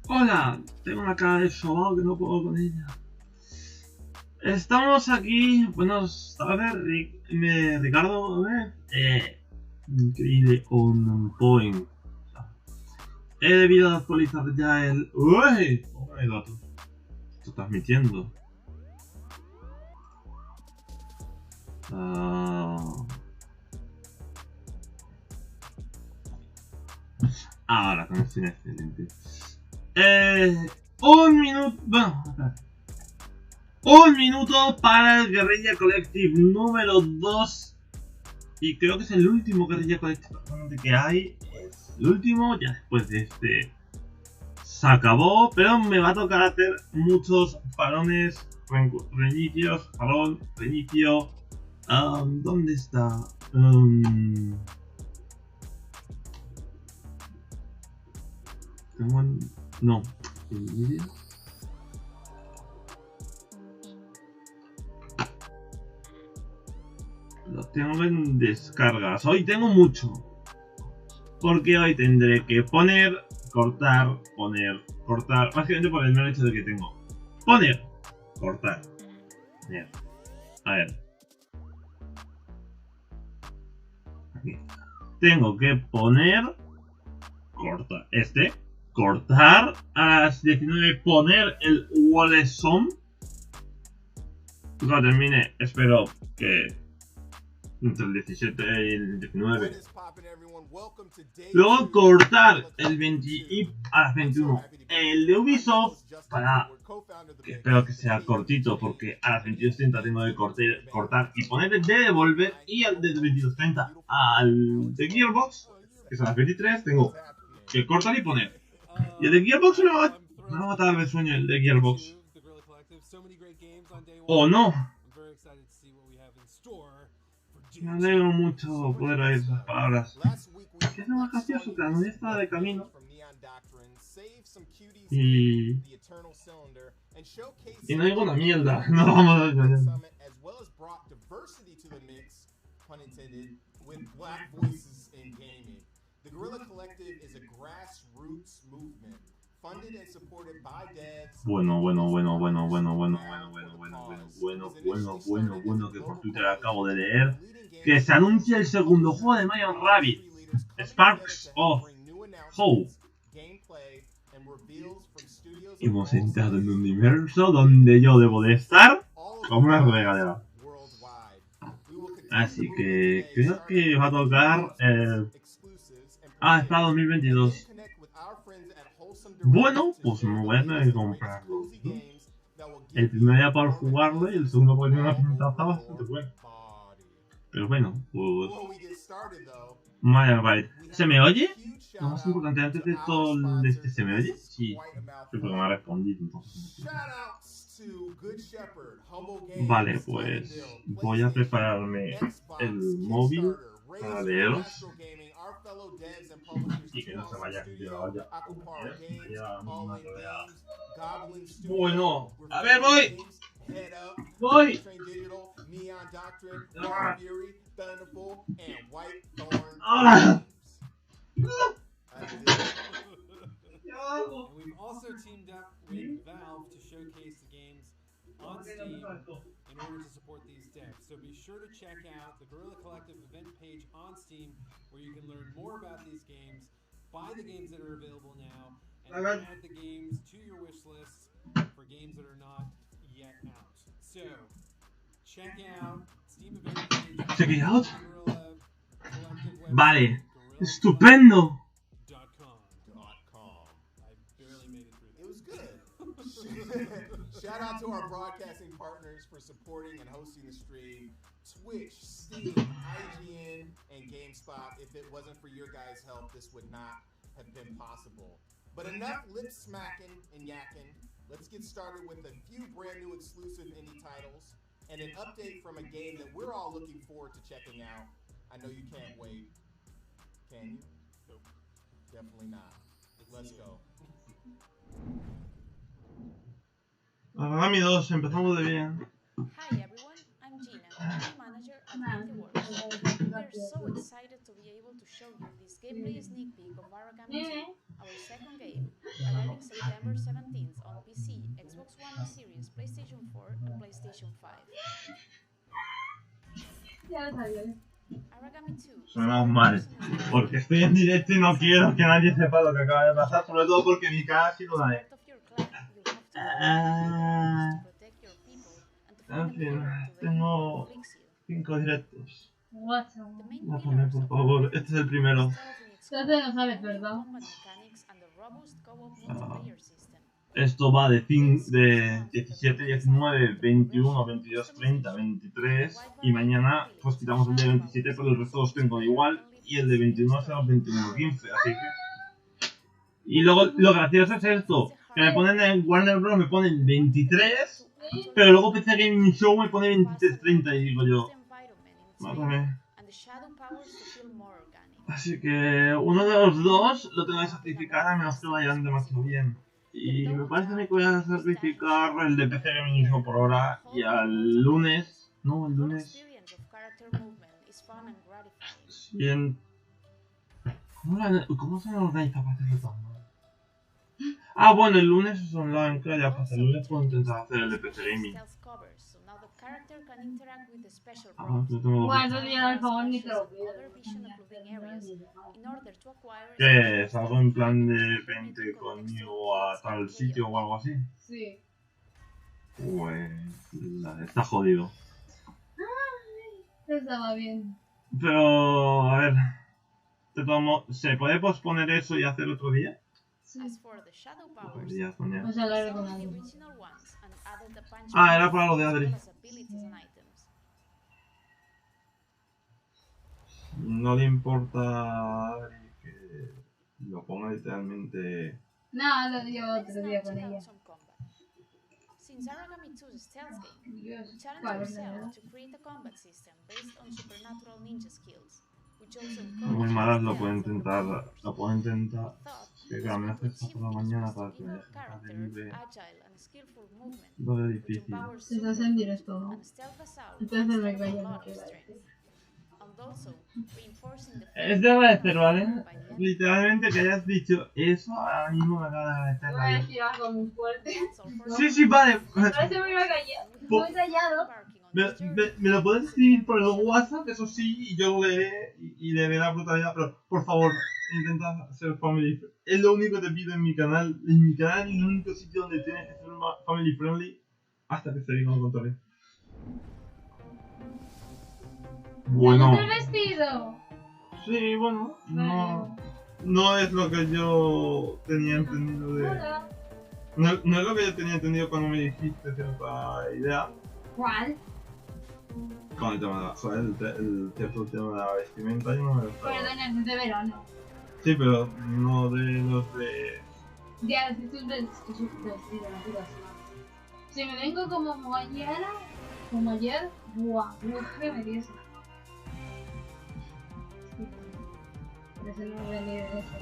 Hola, tengo una cara de sobao que no puedo con ella. Estamos aquí, buenas tardes, Ricardo, increíble, on point. He debido actualizar ya el... ¡Uy! Oh my god, estoy transmitiendo. Ahora conexión excelente. Un minuto... Bueno, un minuto para el Guerrilla Colective número 2. Y creo que es el último Guerrilla Colective que hay. Es el último, ya después de este se acabó. Pero me va a tocar hacer muchos parones, reinicios, parón, reinicio. ¿Dónde está? No. ¿El vídeo? Lo tengo en descargas. Hoy tengo mucho. Porque hoy tendré que poner, cortar, poner, cortar. Básicamente por el mero hecho de que tengo poner, cortar, poner. A ver. Aquí. Tengo que poner, cortar este, cortar a las 19, poner el Wallesome. Cuando termine, espero que entre el 17 y el 19. Luego cortar el 20 y a las 21 el de Ubisoft para que espero que sea cortito porque a las 22:30 tengo que cortar y poner el de Devolver y al de 22:30 al de Gearbox, que es a las 23, tengo que cortar y poner. Y el de Gearbox me va a matar de sueño el de Gearbox. ¿O no? Me alegro mucho poder oír esas palabras. Que es más gracioso que la novia estaba de camino. Y no digo una mierda. No vamos a ver. The Guerrilla Colective is a grassroots movement funded and supported by devs. Bueno, que por Twitter acabo de leer que se anuncia el segundo juego de Mario Rabbit, Sparks of Hope. Hemos entrado en un universo donde yo debo de estar como una regadera. Así que creo que va a tocar es para 2022. Bueno, pues me voy a tener que comprarlo, ¿no? El primer día para jugarlo y el segundo porque tiene una pintaza bastante buena. Pero bueno, pues... Mario Rabbit. ¿Se me oye? Lo más importante, antes de todo el este, ¿se me oye? Sí, porque me ha respondido entonces. Vale, pues voy a prepararme el móvil para leeros y que no se vaya de la olla. Bueno, a ver, voy. ¡Ah! And we've also teamed up with Valve to showcase the games on Steam in order to support these devs. So be sure to check out the Guerrilla Collective event page on Steam where you can learn more about these games, buy the games that are available now, and add the games to your wish list for games that are not yet out. So check out Steam event page. Check it out. Guerrilla Collective Vale. Estupendo. Shout out to our broadcasting partners for supporting and hosting the stream. Twitch, Steam, IGN, and GameSpot. If it wasn't for your guys' help, this would not have been possible. But enough lip smacking and yakking. Let's get started with a few brand new exclusive indie titles and an update from a game that we're all looking forward to checking out. I know you can't wait. Can you? Nope. Definitely not. Let's go. Aragami 2, empezamos de bien. Hi everyone, I'm Gina, game manager at Works. We are so excited to be able to show you this gameplay sneak peek of Aragami 2, our second game, arriving September 17th on PC, Xbox One Series, PlayStation 4 and PlayStation 5. Aragami 2. Sonamos mal, porque estoy en directo y no quiero que nadie sepa lo que acaba de pasar, sobre todo porque mi cara ha sido la de... En fin, tengo 5 directos. Déjame, por favor, este es el primero. Entonces no sabes, ¿verdad? Esto va de 17, 19, 21, 22, 30, 23 y mañana pues quitamos el de 27, pero el resto los tengo igual y el de 21 será el 21, 15, así que... Y luego lo gracioso es esto, que me ponen en Warner Bros. Me ponen 23, pero luego PC Gaming Show me pone 23, 30 y digo yo... Más o menos. Así que uno de los dos lo tengo que sacrificar a menos que vayan demasiado bien. Y me parece a mí que voy a sacrificar el de PC Gaming Show por ahora y al lunes... No, el lunes... Bien... ¿Cómo se organiza para hacerlo tan mal? Ah, bueno, el lunes es online, claro, ya pasa. El lunes puedo intentar hacer el de PC Gaming. Bueno, día al favor ni te lo pido. ¿Qué es? ¿Algo en plan de vente conmigo a tal sitio o algo así? Sí. Pues... está jodido. Estaba bien. Pero... a ver... Te tomo... ¿Se puede posponer eso y hacer otro día? Sí. Ya, coño. Vamos a hablar con alguien. Ah, era para lo de Adri. No le importa a Adri que lo ponga literalmente... No, lo dio otro día con ella. Since Aragami 2's stealth game, Dios, challenge vale, yourself to create a combat system based on supernatural ninja skills, which also Muy malas lo puedo intentar. Lo puedo intentar. Que claro, me hace esto por la mañana para que me deje libre. Lo de difícil. Si estás en directo, ¿no? Entonces me callo, no te va a decir. Es de agradecer, ¿vale? Literalmente que hayas dicho eso, ahora mismo me acaba de agradecer. Voy a decir algo muy fuerte. Sí, sí, vale. Ahora se me iba a callar. Muy callado. Me lo puedes escribir por el WhatsApp, eso sí, y yo lo leeré y leeré la brutalidad, pero por favor, intenta ser family friendly. Es lo único que te pido en mi canal. En mi canal es el único sitio donde tienes que ser family friendly hasta que se diga lo contrario. Bueno. ¿No te has vestido? Sí, bueno, no es lo que yo tenía entendido de... Hola. No es lo que yo tenía entendido cuando me dijiste cierta idea. ¿Cuál? Con el tema de la... Joder, el cierto tema de la vestimenta yo no me lo esperaba. Perdona, es de verano. Sí, pero no de los de... Ya, si tú ves que soy vestido, no digas nada. Si me vengo como mañana, como ayer, buah, no que me diese. Por eso no voy a venir de eso.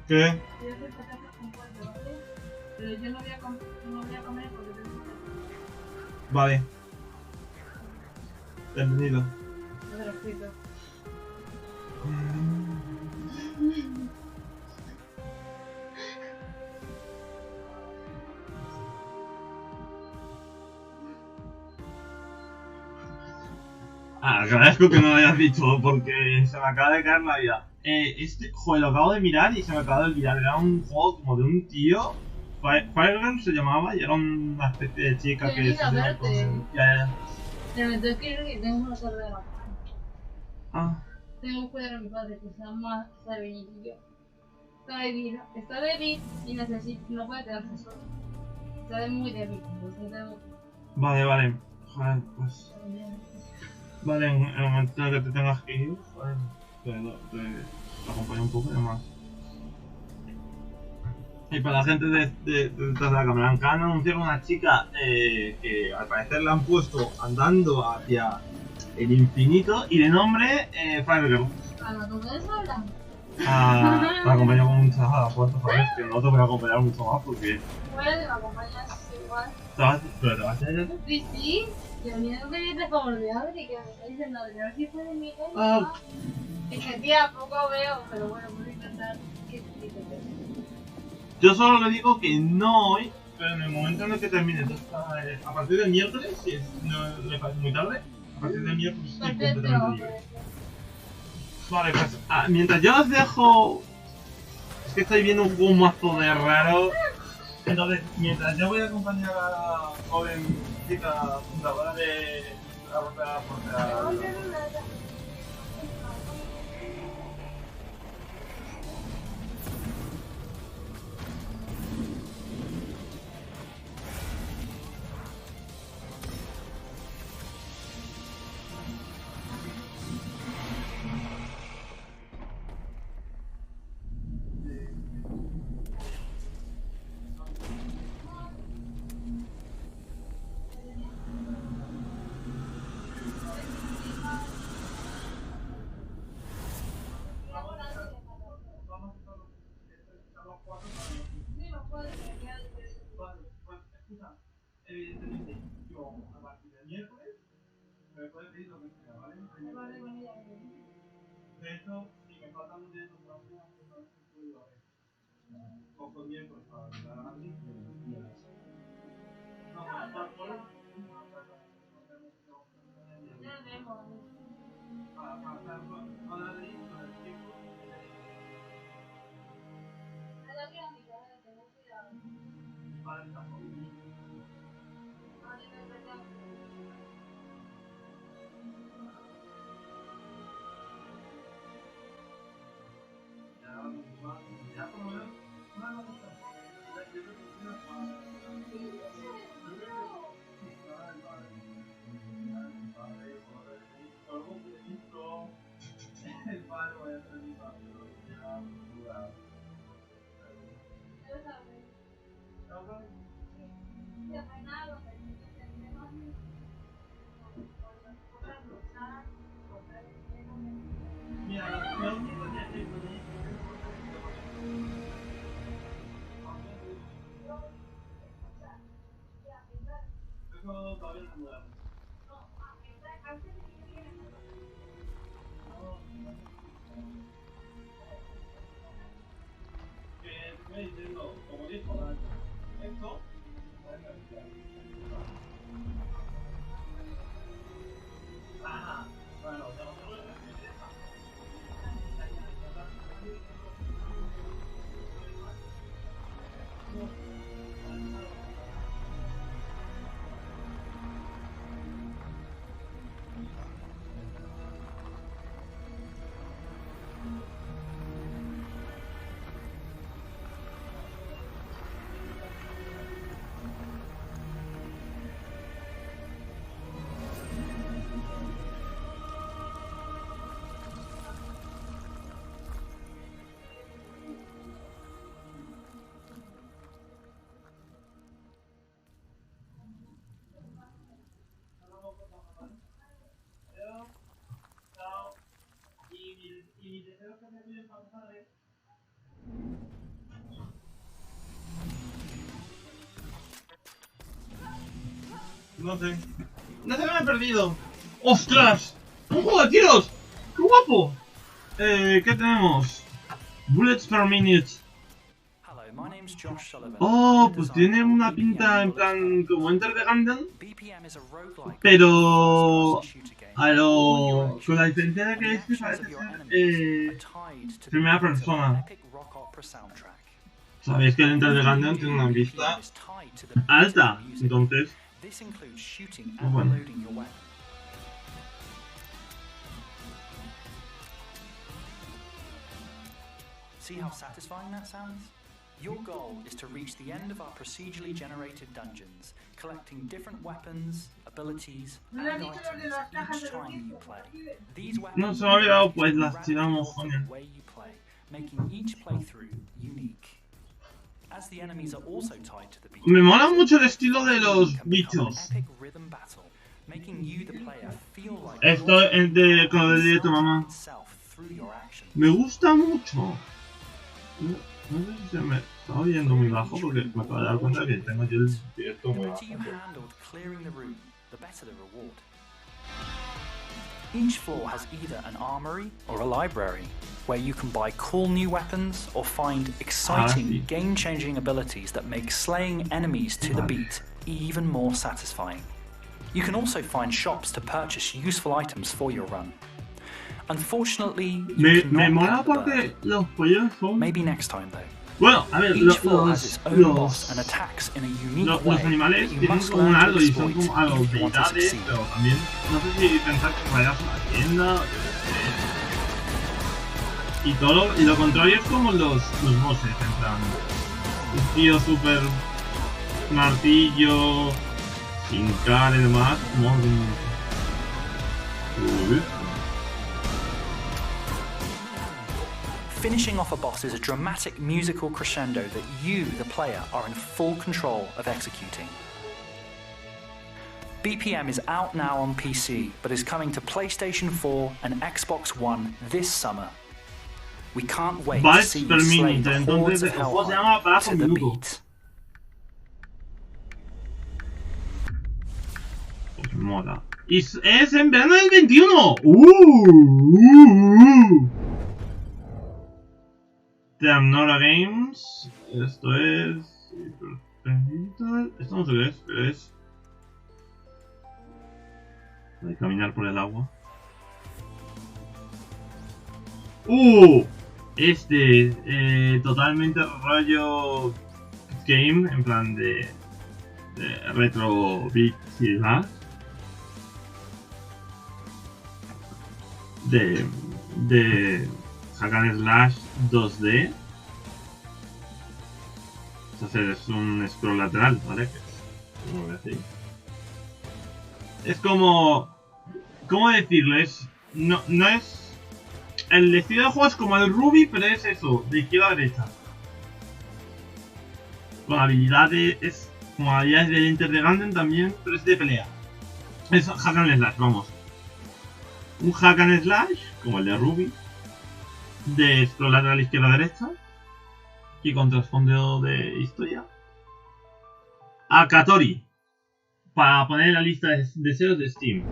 ¿Qué? Yo soy patatas con pollo, ¿vale? Pero yo no voy a comer porque tengo que... Vale. Bienvenido. No te lo explico. Agradezco que no lo hayas dicho porque se me acaba de caer la vida. Joder, lo acabo de mirar y se me acaba de olvidar. Era un juego como de un tío Firegirl se llamaba y era una especie de chica que se a lleva verte. con... Ya. Pero me tengo que ir que tengo una tarde de la mañana. Ah, Tengo que cuidar a mi padre que se llama Sabi y yo. Está débil y necesita, no puede quedarse solo. Está muy débil, entonces tengo vale. Joder, pues... Vale, en el momento en el que te tengas que ir, joder, te acompaño un poco y demás. Y para la gente detrás de la cámara, han anunciado una chica que al parecer la han puesto andando hacia el infinito y de nombre Firegirl. ¿A la todos hablan? La acompaño con muchas fuerzas, ¿sabes? Que no te voy a acompañar mucho más porque... Bueno, me acompañas igual. ¿Pero te vas a ir? Sí. Yo miedo que te favor de Adri, que me está diciendo, a ver si puede Miguel. Ah. Dije, tía, poco veo, pero bueno, voy a intentar que te vea. Yo solo le digo que no hoy, pero en el momento en el que termine, a partir del miércoles, si no le parece muy tarde, a partir del miércoles estoy completamente libre. Vale, pues mientras yo os dejo... Es que estoy viendo un mazo de raro. Entonces, mientras yo voy a acompañar a la joven chica fundadora de la Ruta de la Frontera... Evidentemente, yo a partir del miércoles me puede pedir lo que sea, ¿vale? De hecho, si me faltan un día de comparación, pues puedo ver. Cojo el miércoles para ayudar a Madrid y a las... No, para poder... Ya vemos. Para estar con Madrid con el tiempo que le digo. Nada que a mi cara le tengo cuidado. Para el caso. Ya por lo menos una noticia. El padre voy a hacer mi padre, ya jugado. Mira, lo único que hay por ahí eso todavía no mudamos. Que te estoy diciendo, como dijo antes, esto puede cambiar. Bueno, te lo tengo que decir. Y mis deseos que me piden para pasar es... No sé. No sé qué me he perdido. ¡Ostras! ¡Un juego de tiros! ¡Qué guapo! ¿Qué tenemos? Bullets per minute. Oh, pues tiene una pinta en plan como Enter the Gungeon, pero con la diferencia de que este parece ser primera persona. Sabéis que el Enter the Gungeon tiene una vista alta, entonces, This includes shooting Oh, and bueno. reloading your weapon. See how satisfying that sounds? Your goal is to reach the end of our procedurally generated dungeons, collecting different weapons, abilities, and items each time you play. These weapons no se me ha olvidado, pues will las radically tiramos, alter coño. the way you play, making each playthrough unique. As the enemies are also tied to the beat, Me mola mucho el estilo de los can become an bichos. epic rhythm battle, making you the player feel like Esto you're es de con el directo, mamá. itself through your actions. Me gusta mucho. No sé si se me está oyendo muy bajo porque me acabo de dar cuenta que tengo yo el directo The muy better you bajo. handled clearing the room, the better the reward. Each floor has either an armory or a library, where you can buy cool new weapons or find exciting, sí. game-changing abilities that make slaying enemies to the beat even more satisfying. You can also find shops to purchase useful items for your run. Unfortunately, you Me cannot mola pet the porque bird. los pollos son... Maybe next time though. Bueno, a ver, Each floor has its own boss and attacks in a unique way los animales that you tienen must como un learn to algo y son exploit como algo if you want to deidades, succeed. pero también no sé si pensar que vayas a una tienda, yo qué sé. Y lo contrario es como los bosses, en plan, un tío super martillo, sin cara y demás, como Uy. Finishing off a boss is a dramatic musical crescendo that you, the player, are in full control of executing. BPM is out now on PC, but is coming to PlayStation 4 and Xbox One this summer. We can't wait to Bytes see per you slay minute, the entonces hordes of el juego se llama Hellfire bytes to por the minuto. beat. Pues mola. Y es en verano del 21. Nora Games. Esto es. Esto no sé qué es, pero es. Hay que caminar por el agua. Este. Totalmente rollo. Game, en plan de retro beat y demás. De hack and slash 2D. O sea, es un scroll lateral, ¿vale? Que es como así. Es como... ¿Cómo decirlo? No es... El estilo de juego es como el Ruby, pero es eso, de izquierda a derecha. Con habilidades... Es como habilidades del Enter the Gungeon también, pero es de pelea. Es hack and slash, vamos. Un hack and slash, como el de Ruby, de scroll lateral izquierda a derecha y con trasfondo de historia. Akatori, para poner en la lista de deseos de Steam.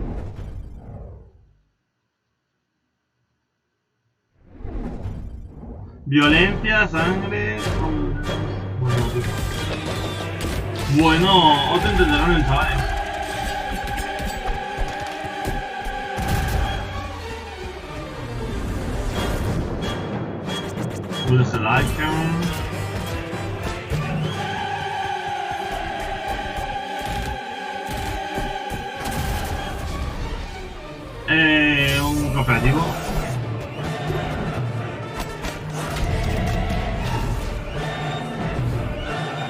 Violencia, sangre. Bueno, otro entenderán el chavales. Will se like un cooperativo.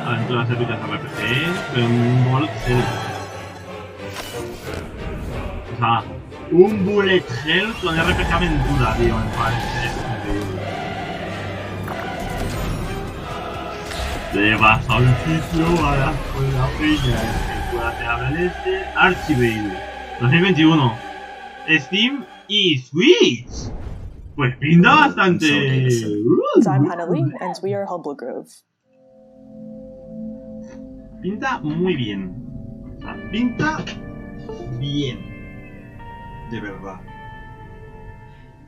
Aventuras épicas RPG, pero un bullet hell. O sea, un bullet hell con RPG aventura, tío, me parece increíble. Te vas a un sitio a la escuela peña, escuela te habla el este, Archivale 2021, Steam y Switch. Pues pinta bastante. So I'm Hanali, and we are Humble Grove. Pinta muy bien. O sea, pinta bien. De verdad.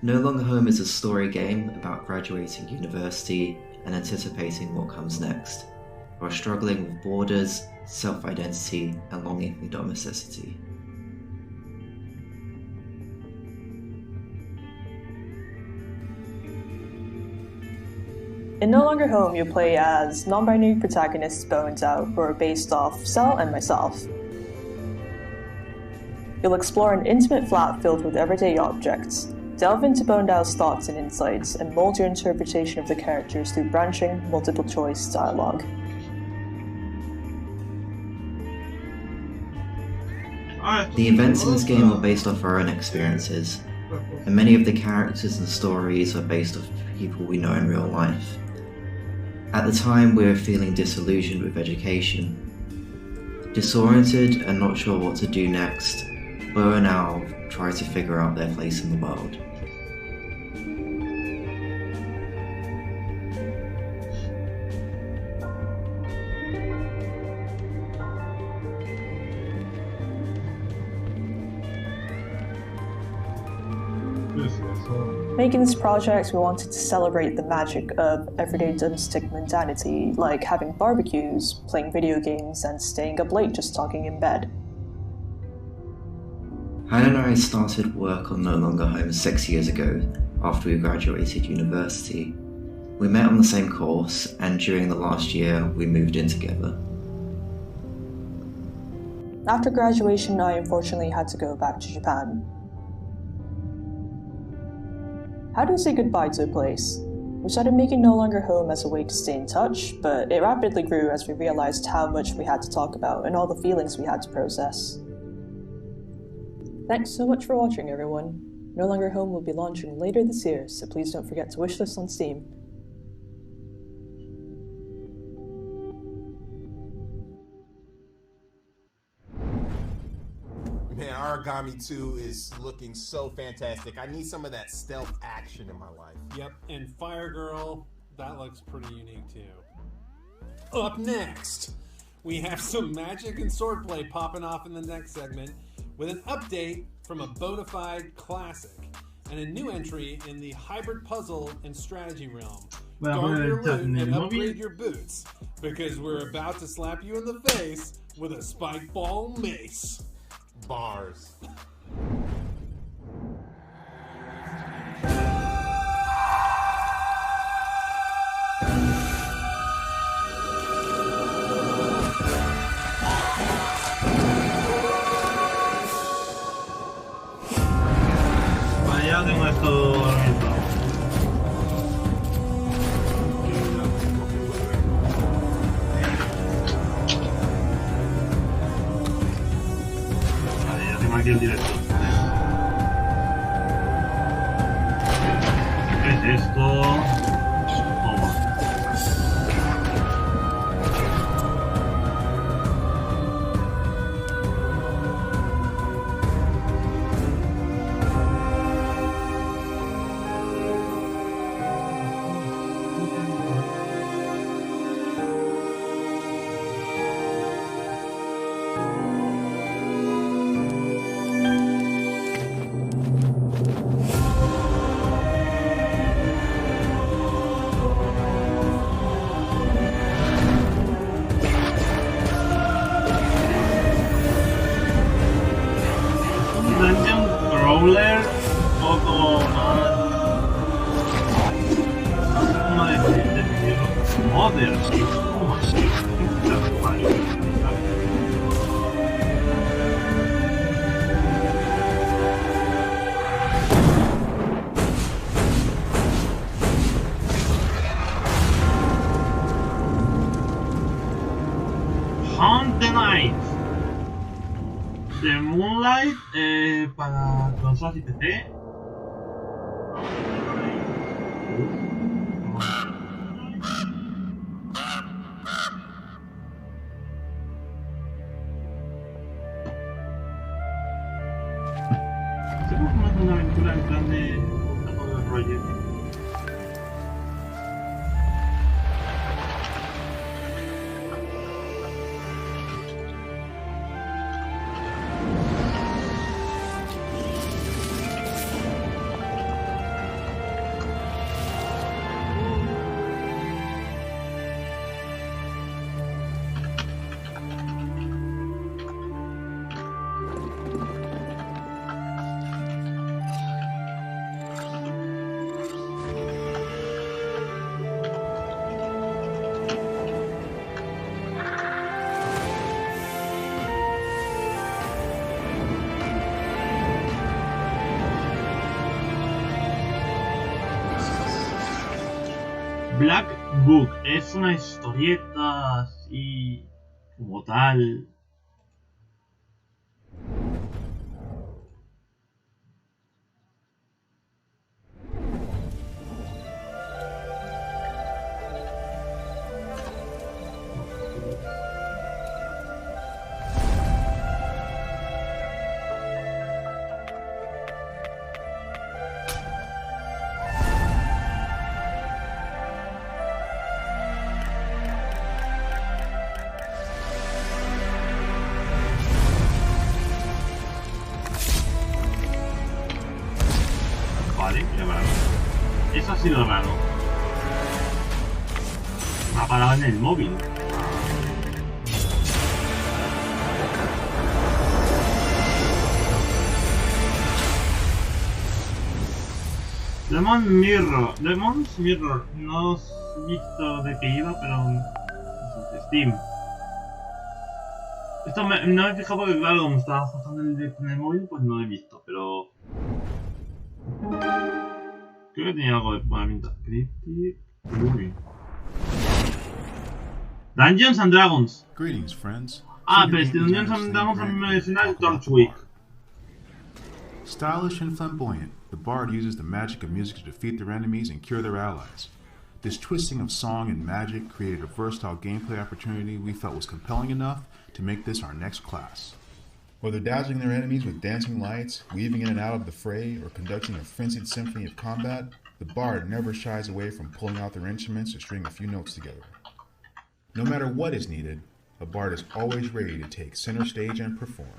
No Longer Home is a story game about graduating university and anticipating what comes next, while struggling with borders, self-identity, and longing for domesticity. In No Longer Home, you play as non-binary protagonists Bones Out, who are based off Cell and myself. You'll explore an intimate flat filled with everyday objects, delve into Boned Out's thoughts and insights, and mold your interpretation of the characters through branching, multiple-choice dialogue. The events in this game are based off our own experiences, and many of the characters and stories are based off people we know in real life. At the time, we were feeling disillusioned with education. Disoriented and not sure what to do next, Bo and Al try to figure out their place in the world. Making this project, we wanted to celebrate the magic of everyday domestic mundanity, like having barbecues, playing video games, and staying up late just talking in bed. Hannah and I started work on No Longer Home 6 years ago, after we graduated university. We met on the same course, and during the last year, we moved in together. After graduation, I unfortunately had to go back to Japan. How do you say goodbye to a place? We started making No Longer Home as a way to stay in touch, but it rapidly grew as we realized how much we had to talk about and all the feelings we had to process. Thanks so much for watching, everyone. No Longer Home will be launching later this year, so please don't forget to wishlist on Steam. Man, Origami 2 is looking so fantastic. I need some of that stealth action in my life. Yep, and Fire Girl, that looks pretty unique too. Up next, we have some magic and swordplay popping off in the next segment with an update from a bona fide classic and a new entry in the hybrid puzzle and strategy realm. Guard your loot and upgrade your boots, because we're about to slap you in the face with a spike ball mace. Bars. Ya tengo esto organizado. Vale, ya tengo aquí el director. ¿Qué es esto? Toma. Dungeon Crawler, un poco más. Una de Mother, sí, como así. Hunt the Night. The Moonlight para consolas y PC. Se puede tomar una aventura en plan de todo el rollo. Black Book es una historieta así como tal. Vale, qué raro. Eso ha sido raro. Me ha parado en el móvil. Demon's Mirror. No he visto de qué iba, pero... Steam. Esto no me he fijado porque claro, como estaba jugando en el móvil, pues no lo he visto, pero... Creo que tenía algo de pinta. Cryptic. Uy. Dungeons and Dragons. Greetings, friends. Ah, pero este Dungeons and Dragons a mí me suena el Torchwick. Stylish and flamboyant, the bard uses the magic of music to defeat their enemies and cure their allies. This twisting of song and magic created a versatile gameplay opportunity we felt was compelling enough to make this our next class. Whether dazzling their enemies with dancing lights, weaving in and out of the fray, or conducting a frenzied symphony of combat, the bard never shies away from pulling out their instruments to string a few notes together. No matter what is needed, a bard is always ready to take center stage and perform.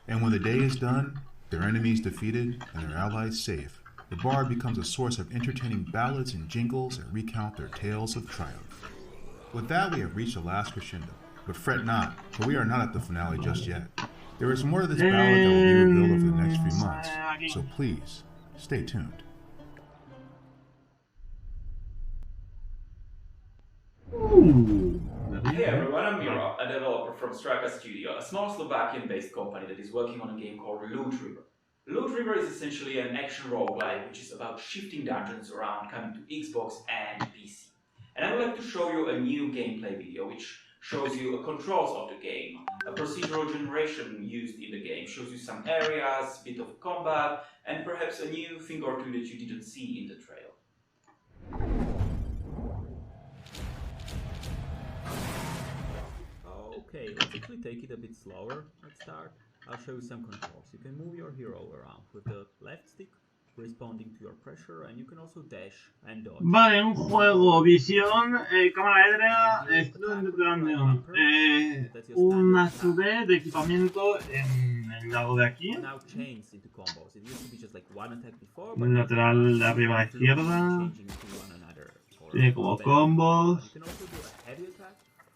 And when the day is done, their enemies defeated and their allies safe, the bard becomes a source of entertaining ballads and jingles that recount their tales of triumph. With that, we have reached the last crescendo. But fret not, for we are not at the finale just yet. There is more to this ballad that will be revealed over the next few months, so please, stay tuned. Hey everyone, I'm Miro, a developer from Straka Studio, a small Slovakian-based company that is working on a game called Loot River. Loot River is essentially an action roguelike which is about shifting dungeons around coming to Xbox and PC. And I would like to show you a new gameplay video which shows you the controls of the game, a procedural generation used in the game, shows you some areas, bit of combat, and perhaps a new thing or two that you didn't see in the trail. Okay, let's actually take it a bit slower. Let's start. I'll show you some controls. You can move your hero around with the left stick, responding to your pressure, and you can also dash and dodge. Vale, un juego, visión, cámara aérea, estilo intercambio, una sube de equipamiento en el lado de aquí, el lateral de arriba a la izquierda, tiene como combos.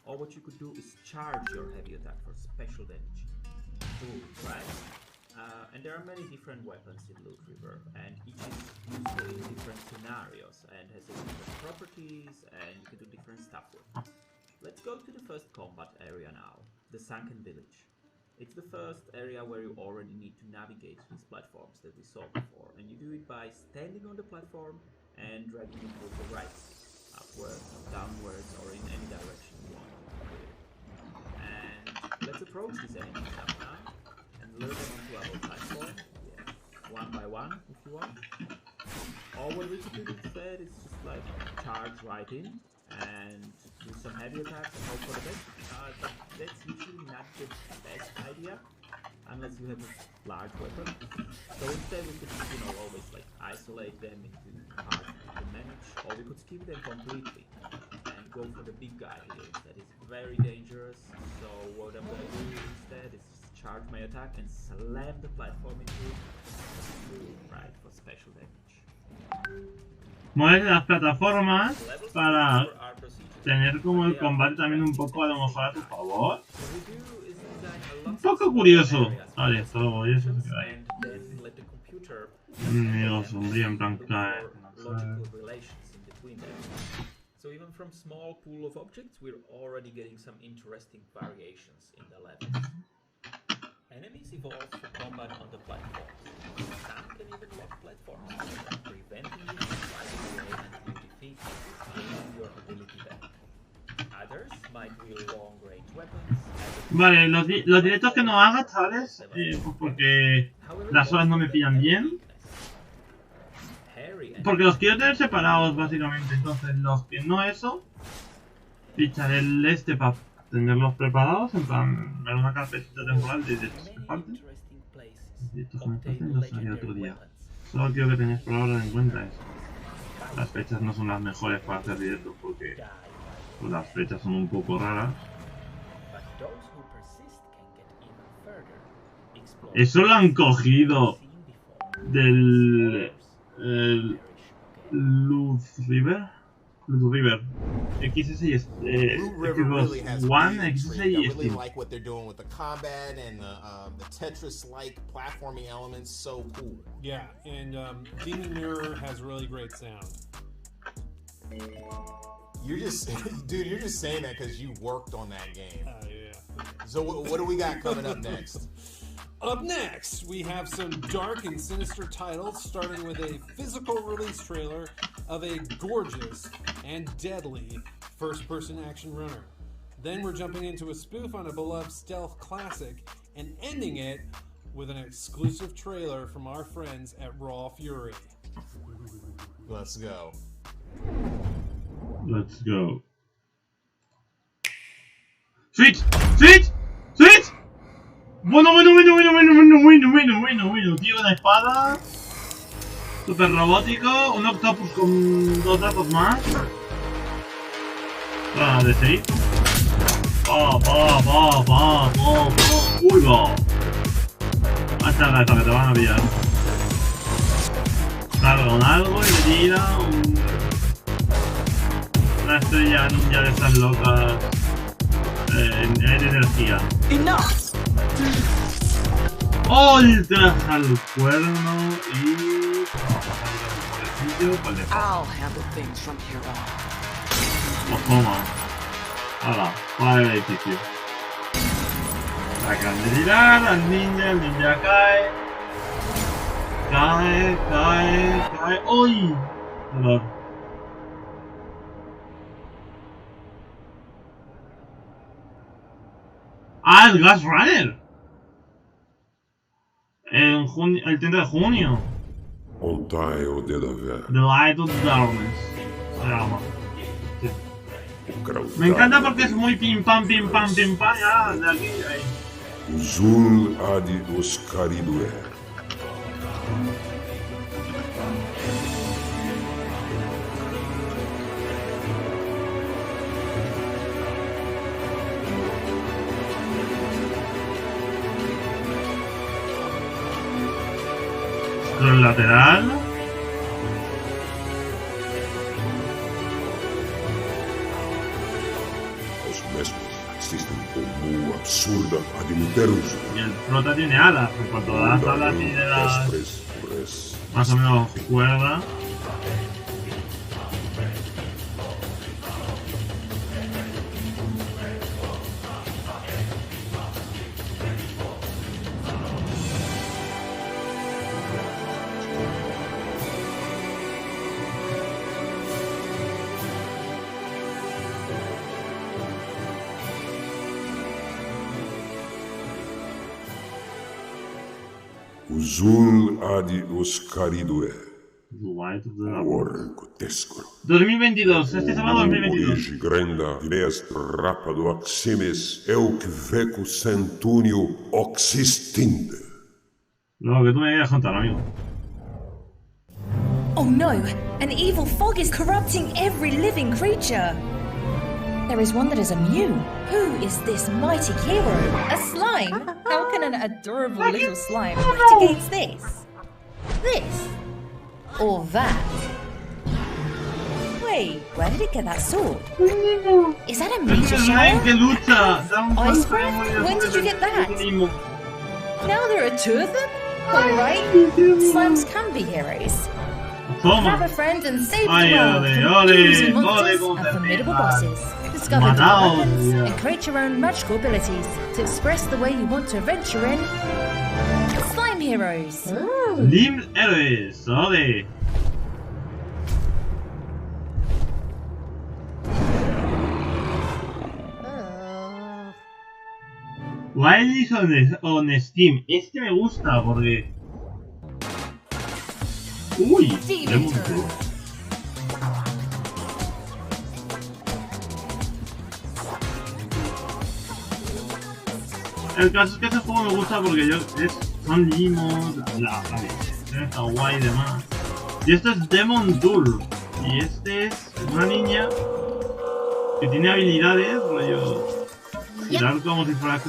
Or what you could do is charge your heavy attack for special damage. Ooh, right. And there are many different weapons in Loot River, and each is useful in different scenarios and has different properties, and you can do different stuff with it. Let's go to the first combat area now, the Sunken Village. It's the first area where you already need to navigate these platforms that we saw before, and you do it by standing on the platform and dragging it with the right, upwards, downwards, or in any direction you want. And let's approach these enemies up now and lure them onto our platform, one by one if you want. Or what we could do instead is just like charge right in and do some heavy attacks and hope for the best. But that's usually not the best idea unless you have a large weapon. So instead we could, always like isolate them into parts to manage, or we could skip them completely and go for the big guy here. That is very dangerous. So what I'm gonna do instead is just charge my attack and slam the platform into it, right, for special damage. Mueves las plataformas para tener como el combate también un poco a lo mejor a tu favor. Un poco curioso. Vale, esto y eso se queda ahí. Enemigo sombrío en plan cae. So even from small pool of objects, we're already getting some interesting variations in the levels. Enemies evolve for combat on the platforms. Some can even lock platforms, preventing you from sliding away and you defeat your ability back. Others might wield long-range weapons. Vale, los directos que no haga, chavales, pues porque las horas no me pillan bien. Porque los quiero tener separados, básicamente. Entonces, los que no eso, ficharé el este para tenerlos preparados. En plan, ver una carpetita temporal de directos que falten. Directos que me falten los haré otro día. Solo quiero que tengáis por ahora en cuenta eso. Las fechas no son las mejores para hacer directos porque pues, las fechas son un poco raras. Eso lo han cogido del Luz River. XS y really has One, weird XS trade. I y really Steam. like what they're doing with the combat and the Tetris-like platforming elements. So cool. Yeah, and Demon Mirror has really great sound. You're just, dude. You're just saying that because you worked on that game. Yeah. So what do we got coming up next? Up next, we have some dark and sinister titles, starting with a physical release trailer of a gorgeous and deadly first-person action runner. Then we're jumping into a spoof on a beloved stealth classic, and ending it with an exclusive trailer from our friends at Raw Fury. Let's go. Let's go. Switch! Switch! Switch! Bueno, tío, una espada super robótico, un octopus con 2 brazos más. De 6. Uy, va. Hasta la que te van a pillar. Carga con algo y le tira una estrella ninja de estas locas en energía. Enough! Ultra al cuerno y... I'll handle things from here on. Pues toma. Ahora, para el edificio. Sacan de tirar al ninja, el ninja cae. Cae. ¡Uy! Dolor. ¡Ah, el Gas Runner! El 30 de junio. The Light of Darkness. Sí. Me encanta porque es muy pim pam. Ya, de aquí a ahí. Uzul adi oscaridue. Scroll lateral. Os mesmos existen como absurda adimuterus. Y el prota tiene alas, en cuanto a las alas tiene las... más o menos cuerda. Uzul adi oscaridue. Light of the Darkness. Orcotesco. 2022, este sábado 2022. Origi granda est rapado aximes euc vecu centunio oxistinde. Lo que tú me quieras contar, amigo. Oh no! An evil fog is corrupting every living creature! There is one that is immune. Who is this mighty hero? A slime? How can an adorable little slime fight against this? This? Or that? Wait, where did it get that sword? Is that a meteor shower? Ice breath? When did you get that? Now there are 2 of them? Alright, slimes can be heroes. Grab a friend and save the world from oozy monsters and formidable bosses. Discover new weapons and create your own magical abilities to express the way you want to adventure in Slime Heroes. Slime Heroes, ole. Wildis on Steam. Este me gusta porque... Uy, Demon Tour. El caso es que este juego me gusta porque son limos, está guay y demás. Y esto es Demon Tour. Y este es una niña que tiene habilidades, rollo, girar como si fuera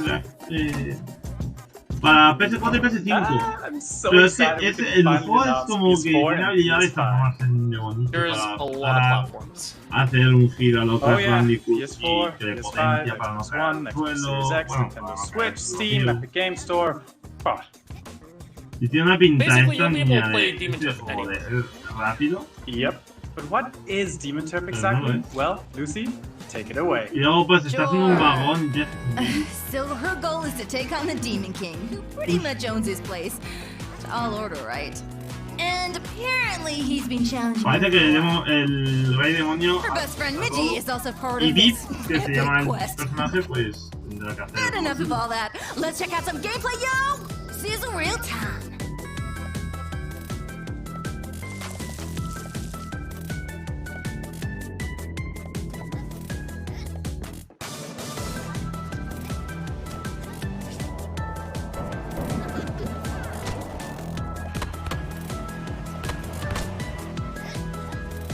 para PS4 y PS5. Pero es que el juego es como que tiene habilidades para transformarse en demonito, para hacer un giro a lo Crash Bandicoot y que le potencia para no caer al suelo. Bueno, Switch, Steam, Epic Game Store. Y tiene una pinta esta niña de juego de rápido. Yep. But what is Demon Turp exactly? Well, Lucy, take it away. Y luego pues estás en un vagón. So her goal is to take on the Demon King, who pretty much owns his place. Tall order, right? And apparently he's been challenging. Parece que el rey demonio her best friend Midgie is also part y of Beat, this que se llama el quest. personaje, pues tendrá que hacer. But enough of all that. Let's check out some gameplay, yo! Sizzle real time.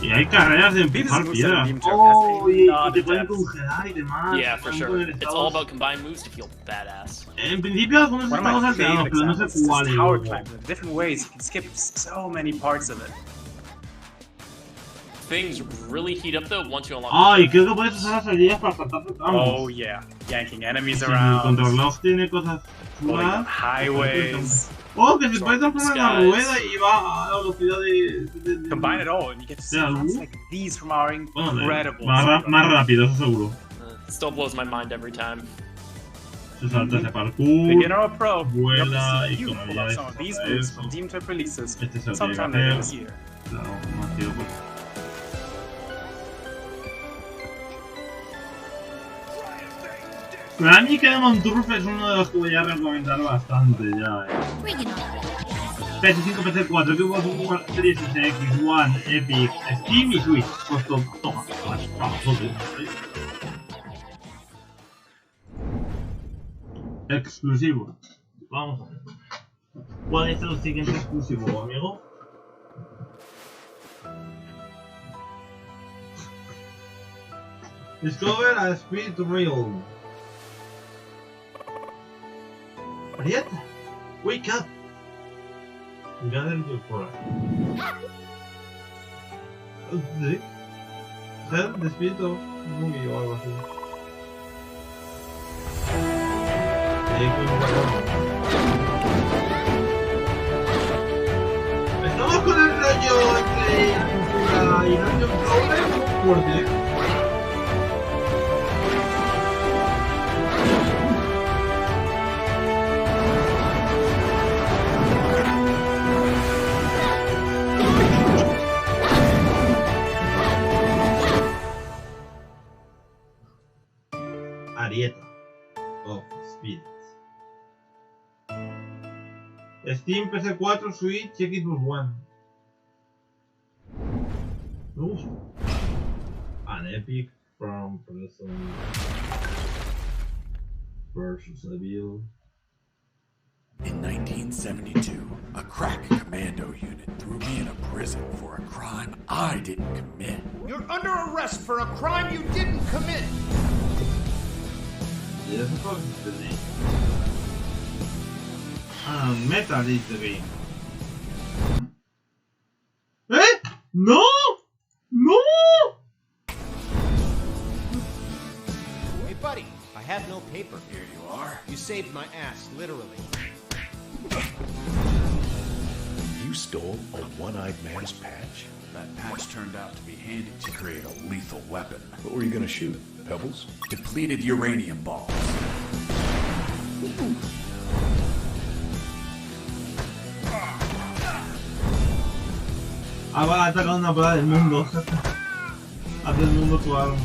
Y hay carreras de empujar piedras. Oh, y te pueden congelar y demás. Yeah, for sure. It's all about combined moves to feel badass. En principio algunos estamos alterados, pero no sé cuáles. Power climb in different ways. You can skip so many parts of it. Things really heat up though once you unlock. Ah, y creo que puedes usar las habilidades para saltar tramos. Oh yeah, yanking enemies around. El contrarreloj tiene cosas chulas. Highways. Oh, que se puede transformar en la rueda y va a la velocidad de... Combine it all and you get to see things like these from our incredible... Más rápido, eso seguro. It still blows my mind every time. Se salta ese parkour, Beginner or pro, vuela y con some habilidades of these moves from Demon Turp releases sometime later this year. Claro, no ha sido pues... Para mí que Demon Turf es uno de los que voy a recomendar bastante ya, PS5, PS4, Xbox Series S, X, One, Epic, Steam y Switch. Pues toma, vamos, exclusivo. Vamos a ver. ¿Cuál es el siguiente exclusivo, amigo? Discover a Speed Realm. Arieta, wake up! Gather your pride. ¿Sí? Ser despierto muy o algo así. Estamos con el rollo entre aventura y Dungeon Crawler fuerte. Arieta of Spirits. Steam, PS4, Switch, Xbox One. An epic from prison versus Evil. In 1972, a crack commando unit threw me in a prison for a crime I didn't commit. You're under arrest for a crime you didn't commit. Metal is the game. No! No! Hey buddy, I have no paper. Here you are. You saved my ass, literally. You stole a one-eyed man's patch? That patch turned out to be handy to create a lethal weapon. What were you gonna shoot? Pebbles? Depleted uranium balls. Ah, va a atacar una plaga del mundo. Hace el mundo tu arma.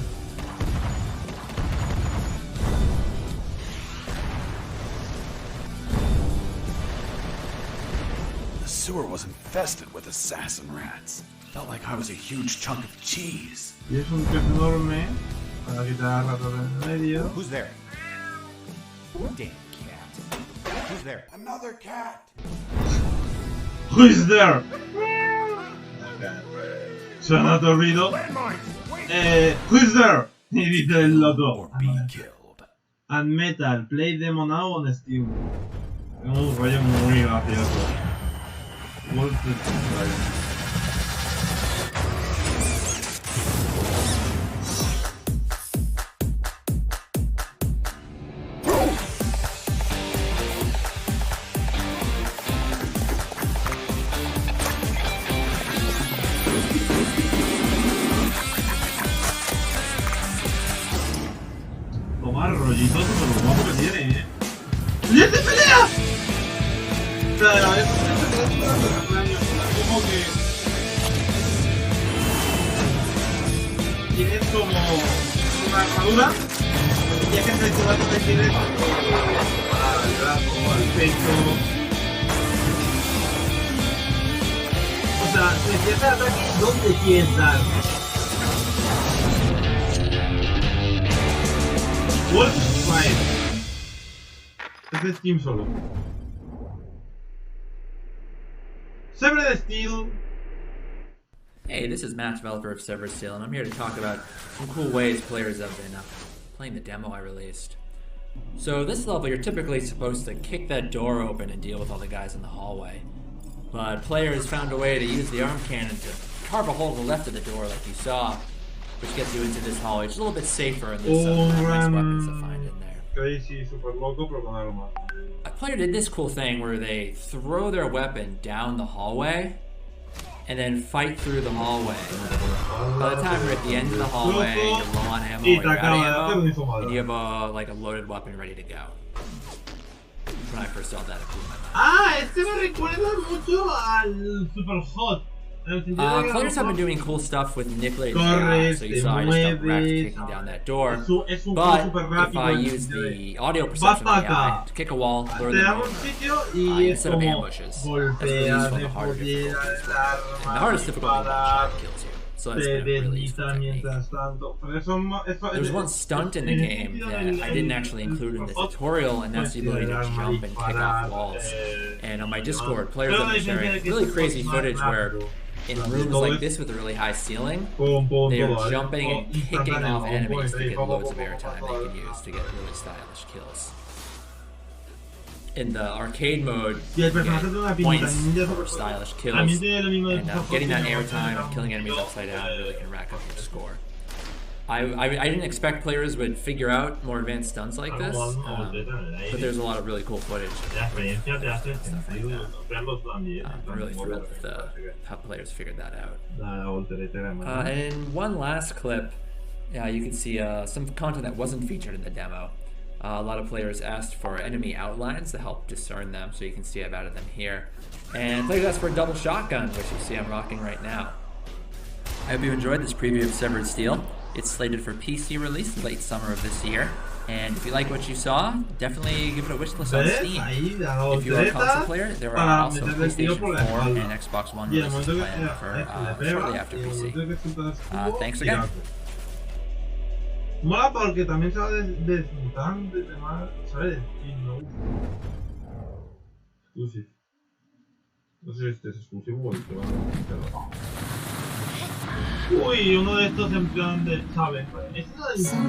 sewer was infested with assassin rats. Felt like I was a huge chunk of cheese. Y es un pez enorme para quitar ratas en medio. Who's there? Damn cat. Who's there? Another cat. Who is there? Suena tu ruido. Who is there? Y dice el otro. And Metal, play demo now on Steam. Es un rollo muy gracioso. Tomar rollito todo lo guapo que tiene, ¡Y este pelea! Pero es como que tienes como una armadura y ya que se tienes al brazo, al pecho. O sea, si empieza el ataque, ¿dónde quieres dar? Wolf Fire. Este es Steam solo. Severed Steel. Hey, this is Matt, developer of Severed Steel, and I'm here to talk about some cool ways players have been playing the demo I released. So this level, you're typically supposed to kick that door open and deal with all the guys in the hallway. But players found a way to use the arm cannon to carve a hole to the left of the door like you saw, which gets you into this hallway. It's a little bit safer, and there's some nice weapons to find in there. Crazy, super loco, pero con armas. A player did this cool thing where they throw their weapon down the hallway and then fight through the hallway. By the time you're at the end of the hallway, you're low on ammo, or you're out of ammo, and you have a loaded weapon ready to go. When I first saw that, it blew my mind. Ah, este me recuerda mucho al Super Hot. Players have been doing cool stuff with manipulating AI, so you saw I just got wrecked kicking down that door. But if I use the audio perception of the AI to kick a wall, lure them in, instead of ambushes, that's really useful in the harder difficulties. And the hardest difficulty is when the kills you. So that's been a really useful technique. There's one stunt in the game that I didn't actually include in the tutorial, and that's the ability to jump and kick off walls. And on my Discord, players have been sharing really crazy footage where in rooms like this with a really high ceiling, they are jumping and kicking off enemies to get loads of airtime they can use to get really stylish kills. In the arcade mode, you get points for stylish kills, and getting that airtime and killing enemies upside down really can rack up your score. I didn't expect players would figure out more advanced stunts like this, but there's a lot of really cool footage. I'm really thrilled with how players figured that out. And in one last clip, you can see some content that wasn't featured in the demo. A lot of players asked for enemy outlines to help discern them, so you can see I've added them here. And players asked for a double shotgun, which you see I'm rocking right now. I hope you enjoyed this preview of Severed Steel. It's slated for PC release late summer of this year. And if you like what you saw, definitely give it a wishlist on Steam. If you're a console player, there are also PlayStation 4 and Xbox One releases planned for shortly after PC. Thanks again. Mola porque también se va desmontando y demás, ¿sabes? Exclusive. No sé si este es exclusivo o el que va a... Uy, uno de estos en plan de challenge. Este es el...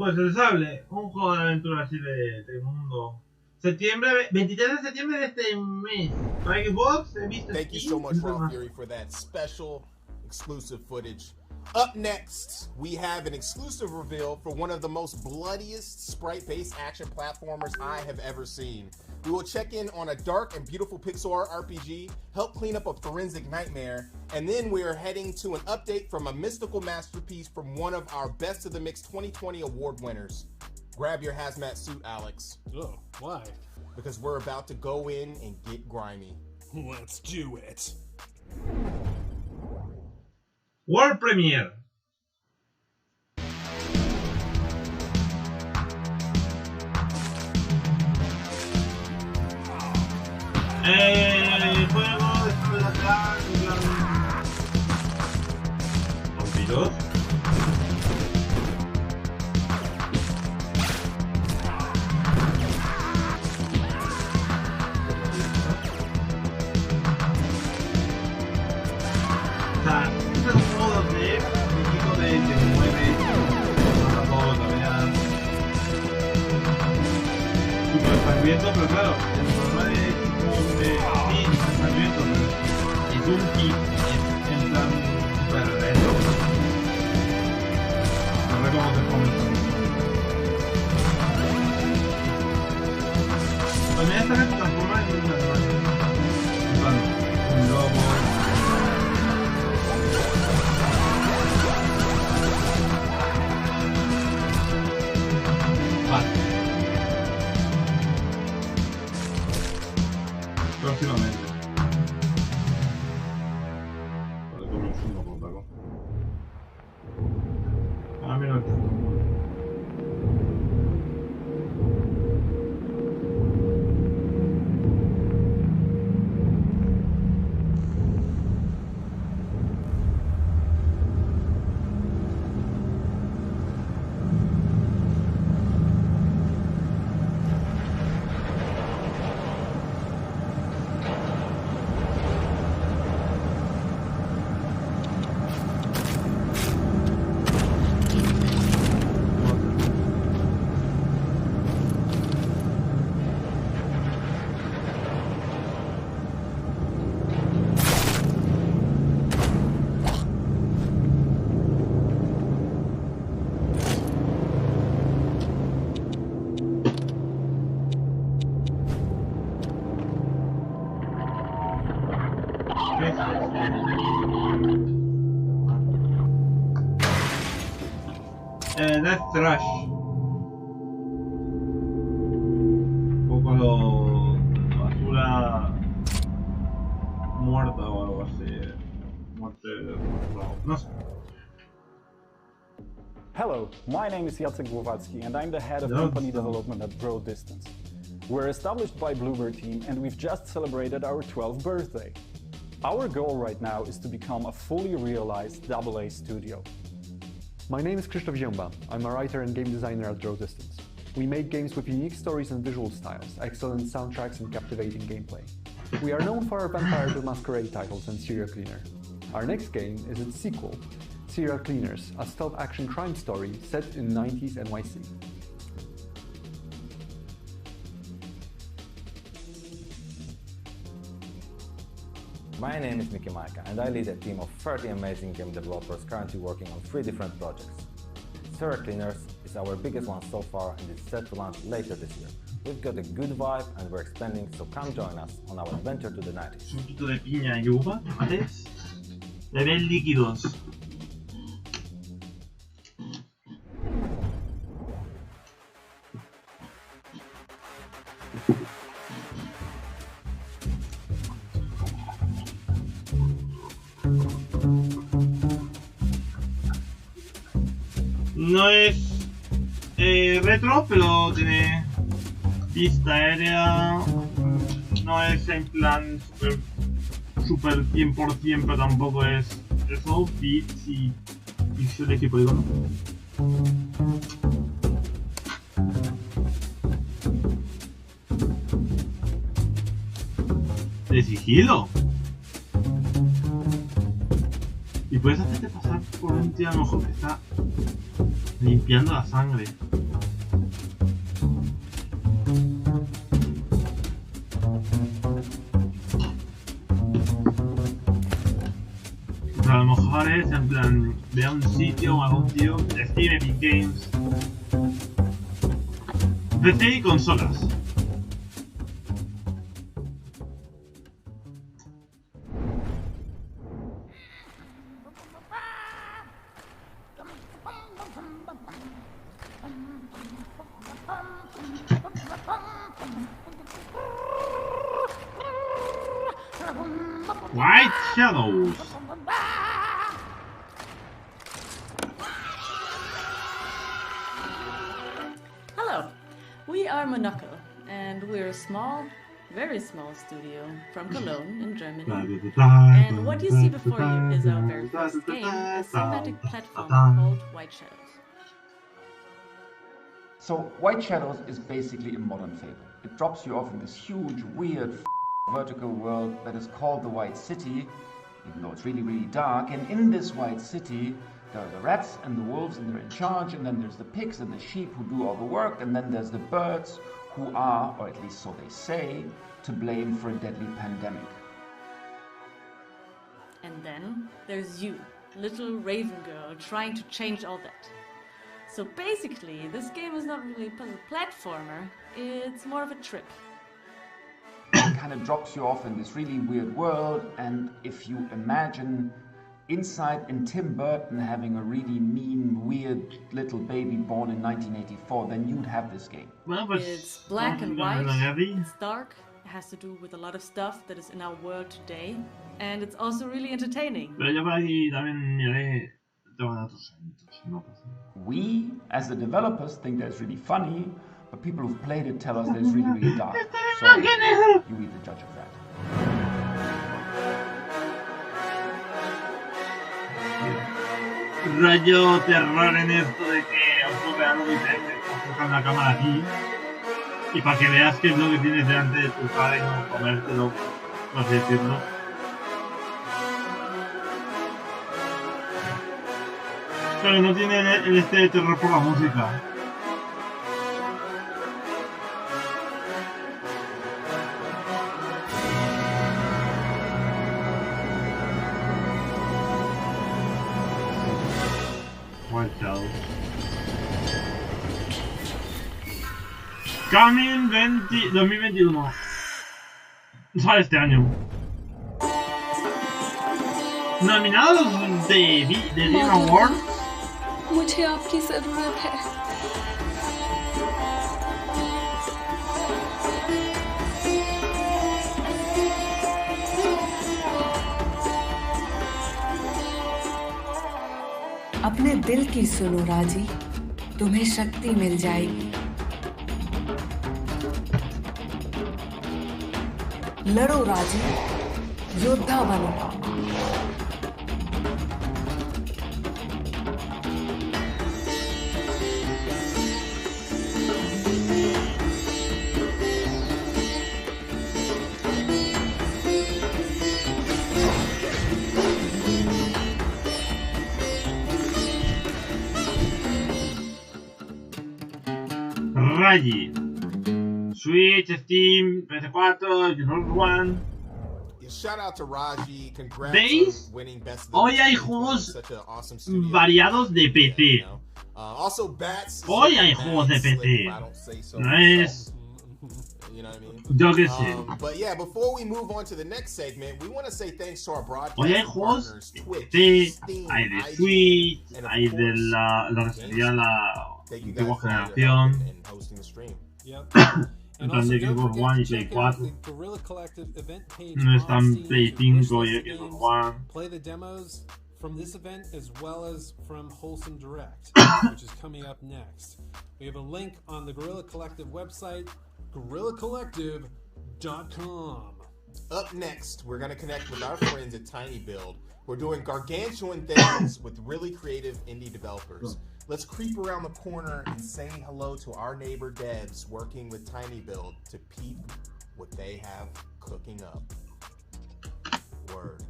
Pues el sable, un juego de aventura así de mundo. Septiembre, 23 de septiembre de este mes. Para Xbox, he visto. Thank you so much, Raw Fury, for that special exclusive footage. Up next, we have an exclusive reveal for one of the most bloodiest sprite-based action platformers I have ever seen. We will check in on a dark and beautiful pixel art RPG, help clean up a forensic nightmare, and then we are heading to an update from a mystical masterpiece from one of our Best of the Mix 2020 award winners. Grab your hazmat suit, Alex. Oh, why? Because we're about to go in and get grimy. Let's do it. World Premiere. Juego de atrás, vampiros. O sea, este es un modo de chico de que se mueve, para todo cambiar. Super sangriento, pero claro, el problema de sí, sangriento, pero es un kit en plan super retro. No sé cómo se come esto. También esta vez se transforma en un animal. En plan, un lobo. Vale. Próximamente. Vale, como un fundo con taco. Ah, mira el taco. Death Trash. Un poco basura muerta o algo así. Muerte. No sé. Hello, my name is Jacek Głowacki and I'm the head of company development at Grow Distance. We're established by Bluebird team and we've just celebrated our 12th birthday. Our goal right now is to become a fully realized AA studio. My name is Krzysztof Zięba. I'm a writer and game designer at Draw Distance. We make games with unique stories and visual styles, excellent soundtracks and captivating gameplay. We are known for our Vampire the Masquerade titles and Serial Cleaner. Our next game is its sequel, Serial Cleaners, a stealth action crime story set in 90s NYC. My name is Miki Maika and I lead a team of 30 amazing game developers currently working on 3 different projects. Serial Cleaners is our biggest one so far and is set to launch later this year. We've got a good vibe and we're expanding, so come join us on our adventure to the 90s. Un poquito de piña y uva, ¿vale? Beben líquidos. No es retro, pero tiene vista aérea. No es en plan super 100%, pero tampoco es eso, bits y píxeles y polígonos. De sigilo. Y puedes hacerte pasar por un tío a lo mejor que está limpiando la sangre. Pero a lo mejor es en plan, ve a un sitio o algún tío, Steam, Epic Games, PC y consolas. White Shadows. Hello, we are Monaco, and we're a small, very small studio from Cologne in Germany. And what you see before you is our very first game, a cinematic platformer called White Shadows. So, White Shadows is basically a modern fable. It drops you off in this huge, weird, vertical world that is called the White City, even though it's really, really dark. And in this White City, there are the rats and the wolves, and they're in charge. And then there's the pigs and the sheep who do all the work. And then there's the birds who are, or at least so they say, to blame for a deadly pandemic. And then there's you, little raven girl, trying to change all that. So basically, this game is not really a puzzle platformer, it's more of a trip. It kind of drops you off in this really weird world, and if you imagine inside in Tim Burton having a really mean, weird little baby born in 1984, then you'd have this game. It's black and white, it's dark, it has to do with a lot of stuff that is in our world today, and it's also really entertaining. Pero yo por aquí también miraré todos los otros eventos, no pasa nada. We, as the developers, think that's really funny, but people who've played it tell us that it's really, really dark. So, you be the judge of that. Rollo terror en esto de que ocurre algo y te enfocan la cámara aquí y para que veas qué es lo que tienes delante de tu cara y no comértelo, por así decirlo. Pero no tiene el este de terror por la música. White Shadows. Coming 2021. Sale este año. Nominados de Game Awards. मुझे आपकी जरूरत है। अपने दिल की सुनो राजी, तुम्हें शक्ति मिल जाएगी। लड़ो राजी, योद्धा बनो। Raji. Switch, Steam, PS4, Xbox One. Shout out to Raji. Congrats ¿Veis? on winning Best of Hoy hay juegos variados de PC. Also, Bats. Hoy hay juegos de PC. No es. You know what I mean? Yo que sé. But yeah, before we move on to the next segment, we want to say thanks to our Hoy hay broadcast juegos partners, de Twitch, PC, Steam, hay de IGN, Switch, and of hay de course, lo que sería la thank you antigua guys for your help generación. in hosting the stream. Yep. En And plan also, de don't Xbox forget One y to Play check out 4. the Guerrilla Collective event page No on están Steam Play to 5 wishlist y the Xbox games, One. play the demos from this event as well as from Wholesome Direct, which is coming up next. We have a link on the Guerrilla Collective website, guerrillacollective.com. Up next, we're going to connect with our friends at Tiny Build. We're doing gargantuan things with really creative indie developers. Let's creep around the corner and say hello to our neighbor devs working with Tiny Build to peep what they have cooking up. Word.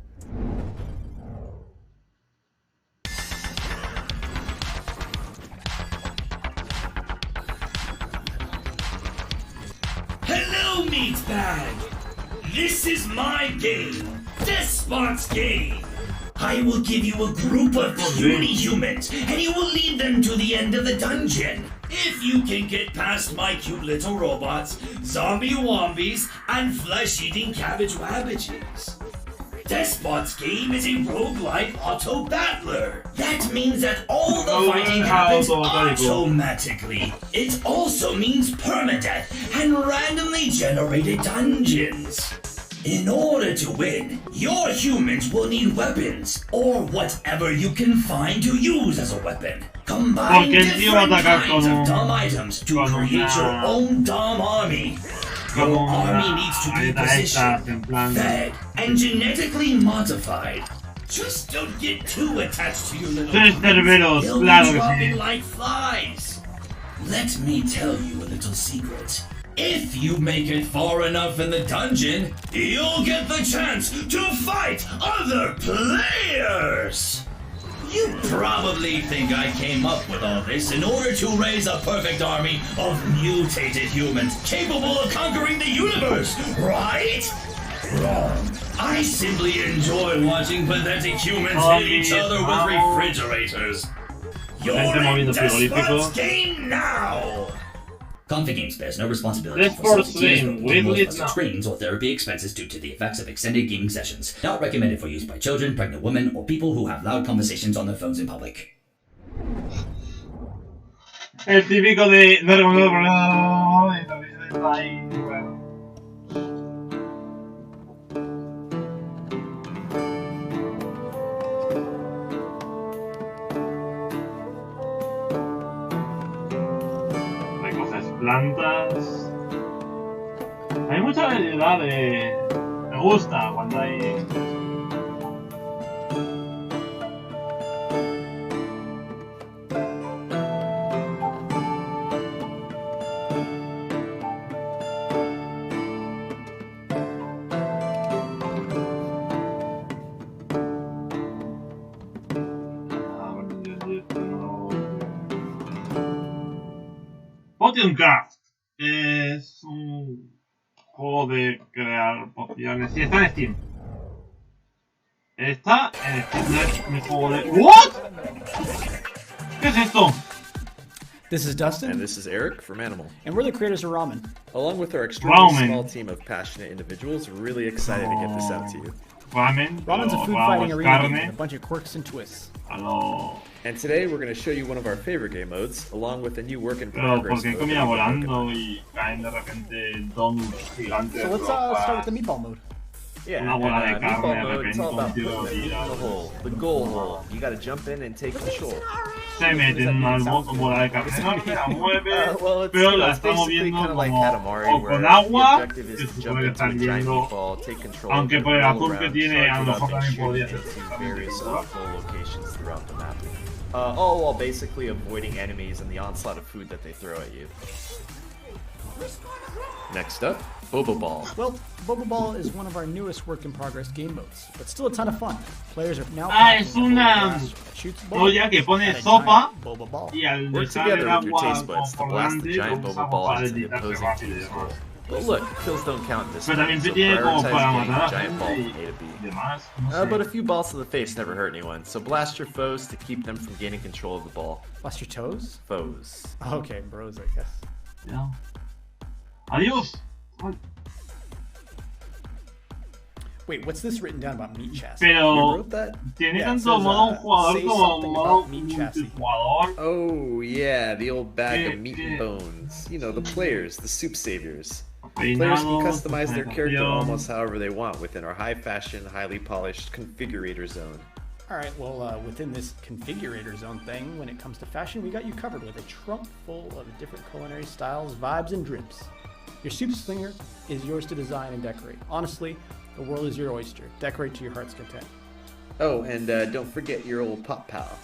meatbag! This is my game, Despot's game! I will give you a group of puny humans, and you will lead them to the end of the dungeon. If you can get past my cute little robots, zombie wombies, and flesh-eating cabbage wabbages. Despot's game is a roguelike auto-battler. That means that all the fighting happens automatically. It also means permadeath and randomly generated dungeons. In order to win, your humans will need weapons, or whatever you can find to use as a weapon. Combine different kinds of dumb items to create your own dumb army. Your army needs to be positioned, fed, and genetically modified. Just don't get too attached to your little humans. They'll be dropping like flies. Let me tell you a little secret. If you make it far enough in the dungeon, you'll get the chance to fight other players! You probably think I came up with all this in order to raise a perfect army of mutated humans capable of conquering the universe, right? Wrong. I simply enjoy watching pathetic humans hit each other with refrigerators. You're in Despot's game now! Comfy Games bears no responsibility for screens or therapy expenses due to the effects of extended gaming sessions. Not recommended for use by children, pregnant women, or people who have loud conversations on their phones in public. El típico de no recomiendo plantas. Hay mucha variedad de... Me gusta cuando hay... Potioncraft es un juego de crear pociones. Sí, está en Steam. Está en Steam. Es mi juego de... ¿What? ¿Qué es esto? This is Dustin. And this is Eric from Animal. And we're the creators of Ramen. Along with our extremely small team of passionate individuals, we're really excited to get this out to you. Ramen's a food fighting arena game with a bunch of quirks and twists. And today we're going to show you one of our favorite game modes, along with a new work in progress mode. So let's start with the meatball mode. Yeah, meatball mode, it's all about putting the meat in the hole, the goal hole. You got to jump in and take control. Well, it's basically kind of like Katamari, where the objective is to jump into a giant meatball, take control, and roll around, charge it up, and shoot it into various goal locations throughout the map. All while basically avoiding enemies and the onslaught of food that they throw at you. Next up, Boba Ball. Well, Boba Ball is one of our newest work-in-progress game modes, but still a ton of fun. Players are now es una olla que pone sopa y al work together with your taste buds to blast the giant Boba Ball into the opposing team's goal. But look, kills don't count in this game, so prioritize getting the giant ball from A to B. But a few balls to the face never hurt anyone, so blast your foes to keep them from gaining control of the ball. Blast your toes? Foes. Okay, bros, I guess. Yeah. Adios! Wait, what's this written down about meat chassis? Pero tiene tanto modo un jugador como modo multijugador. Oh yeah, the old bag of meat and bones. You know, the players, the soup saviors. Players can customize their character almost however they want within our high-fashion, highly polished configurator zone. Alright, well, within this configurator zone thing, when it comes to fashion, we got you covered with a trunk full of different culinary styles, vibes, and drips. Your soup slinger is yours to design and decorate. Honestly, the world is your oyster. Decorate to your heart's content. Oh, and don't forget your old pop pal.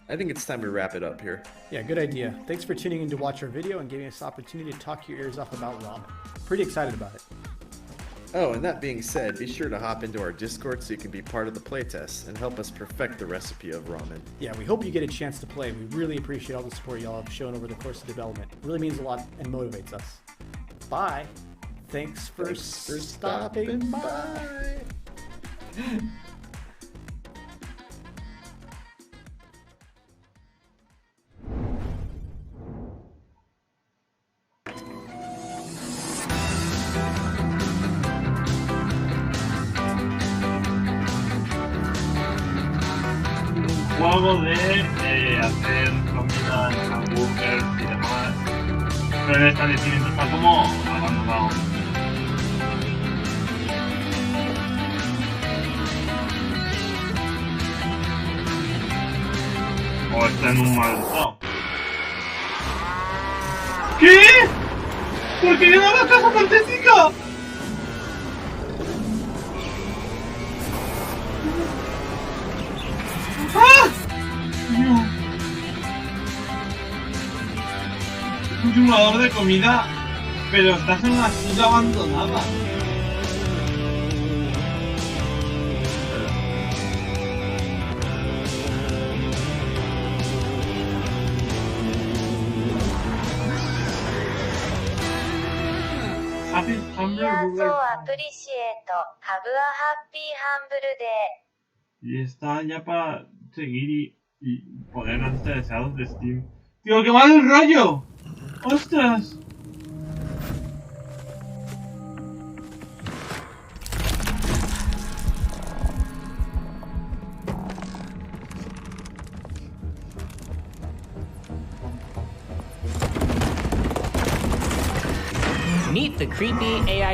I think it's time we wrap it up here. Yeah, good idea. Thanks for tuning in to watch our video and giving us the opportunity to talk your ears off about ramen. Pretty excited about it. Oh, and that being said, be sure to hop into our Discord so you can be part of the playtest and help us perfect the recipe of ramen. Yeah, we hope you get a chance to play. We really appreciate all the support y'all have shown over the course of development. It really means a lot and motivates us. Bye. Thanks for stopping by. Juego de hacer comida en hamburgues y demás, pero el establecimiento está como abandonado. O está en un mal estado. ¿Qué? ¿Por qué no hago casa fantástico? ¡Ah! No. Un simulador de comida, pero estás en una ciudad abandonada. Happy Hamburger. Y está ya para seguir y poner los deseados de Steam. ¡Tío, qué mal el rollo! ¡Ostras! Meet the creepy AI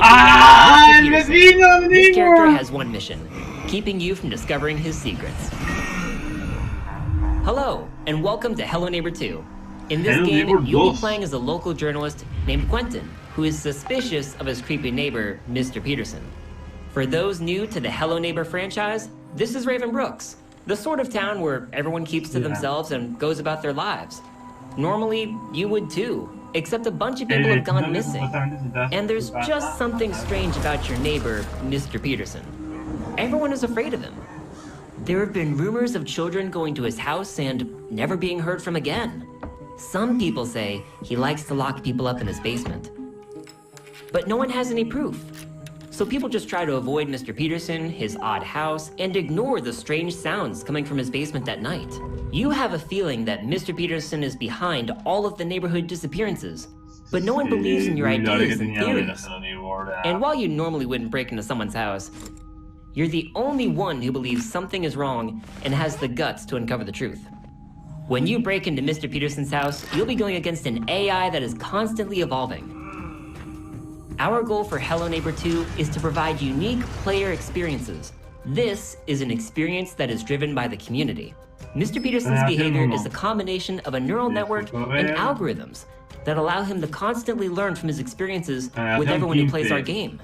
el vecino, This character has one mission, keeping you from discovering his secrets. Hello, and welcome to Hello Neighbor 2. In this game, you'll be playing as a local journalist named Quentin, who is suspicious of his creepy neighbor, Mr. Peterson. For those new to the Hello Neighbor franchise, this is Raven Brooks, the sort of town where everyone keeps to themselves and goes about their lives. Normally, you would too, except a bunch of people have gone missing. And there's just something strange about your neighbor, Mr. Peterson. Everyone is afraid of him. There have been rumors of children going to his house and never being heard from again. Some people say he likes to lock people up in his basement. But no one has any proof. So people just try to avoid Mr. Peterson, his odd house, and ignore the strange sounds coming from his basement at night. You have a feeling that Mr. Peterson is behind all of the neighborhood disappearances, but no one believes in your ideas and theories. And while you normally wouldn't break into someone's house, you're the only one who believes something is wrong and has the guts to uncover the truth. When you break into Mr. Peterson's house, you'll be going against an AI that is constantly evolving. Our goal for Hello Neighbor 2 is to provide unique player experiences. This is an experience that is driven by the community. Mr. Peterson's behavior is a combination of a neural network and algorithms that allow him to constantly learn from his experiences with everyone who plays our game.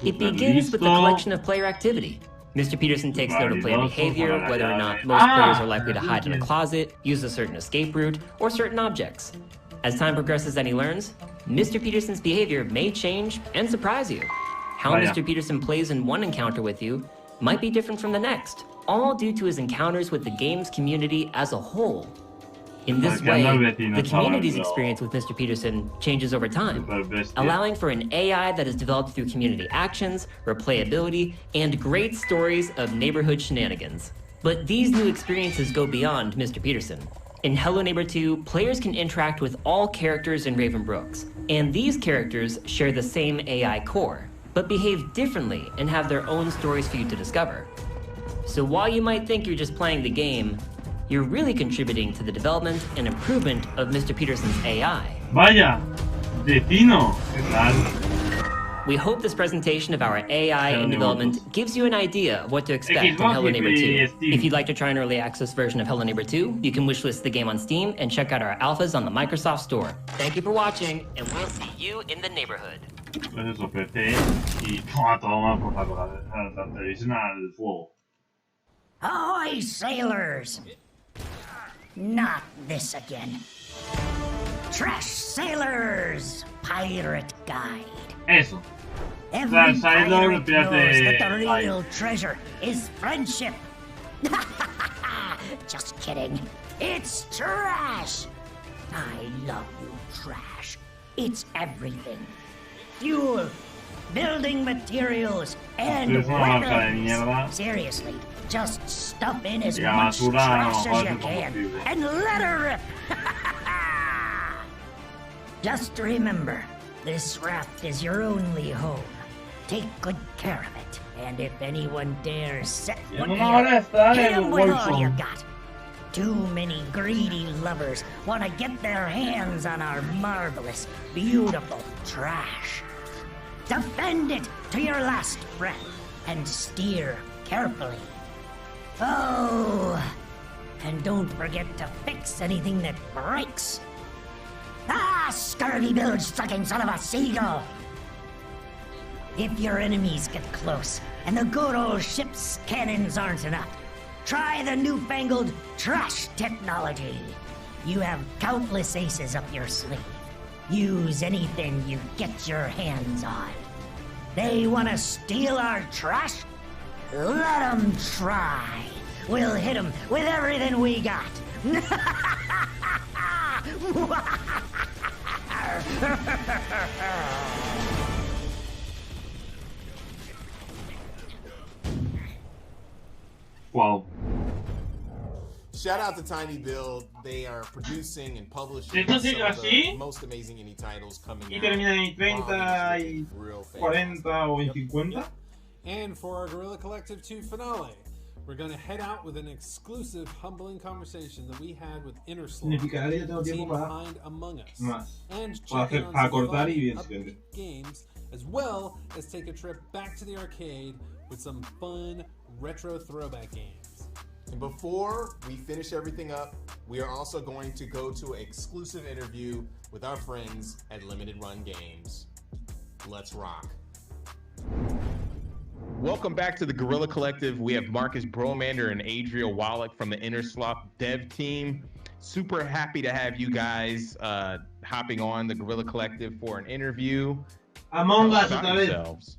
It begins with the collection of player activity. Mr. Peterson takes note of player behavior, whether or not most players are likely to hide in a closet, use a certain escape route, or certain objects. As time progresses and he learns, Mr. Peterson's behavior may change and surprise you. How Mr. Peterson plays in one encounter with you might be different from the next, all due to his encounters with the game's community as a whole. In this way, the community's experience with Mr. Peterson changes over time, allowing for an AI that is developed through community actions, replayability, and great stories of neighborhood shenanigans. But these new experiences go beyond Mr. Peterson. In Hello Neighbor 2, players can interact with all characters in Raven Brooks, and these characters share the same AI core, but behave differently and have their own stories for you to discover. So while you might think you're just playing the game, you're really contributing to the development and improvement of Mr. Peterson's AI. Vaya, Destino, ¿qué tal? We hope this presentation of our AI in development gives you an idea of what to expect from Hello Neighbor 2. If you'd like to try an early access version of Hello Neighbor 2, you can wishlist the game on Steam and check out our alphas on the Microsoft Store. Thank you for watching, and we'll see you in the neighborhood. Pues eso, PC y toma por la televisión al fuego. Ahoy, sailors! Not this again. Trash Sailors Pirate Guide. Eso. Every pirate knows that the real treasure is friendship. Just kidding. It's trash. I love you, trash. It's everything. fuel, building materials, and weapons. Seriously, just stuff in as much trash as you can and let her rip. Just remember, this raft is your only home. Take good care of it, and if anyone dares set foot here, hit them with all you got. Too many greedy lovers want to get their hands on our marvelous, beautiful trash. Defend it to your last breath and steer carefully. Oh, and don't forget to fix anything that breaks. Ah, scurvy bilge-sucking son of a seagull! If your enemies get close and the good old ship's cannons aren't enough, try the newfangled trash technology. You have countless aces up your sleeve. Use anything you get your hands on. They want to steal our trash? Let them try. We'll hit them with everything we got. Wow. Shout out to Tiny Build. They are producing and publishing some of the most amazing indie titles coming out. Y termina en 30 y 40 o en 50. And for our Guerrilla Collective 2 finale, we're going to head out with an exclusive, humbling conversation that we had with Innerslot, the team behind Among Us, and check out some fun games, as well as take a trip back to the arcade with some fun retro throwback games. And before we finish everything up, we are also going to go to an exclusive interview with our friends at Limited Run Games. Let's rock. Welcome back to the Guerrilla Collective. We have Marcus Bromander and Adriel Wallach from the Innerslot dev team. Super happy to have you guys hopping on the Guerrilla Collective for an interview. Among Us.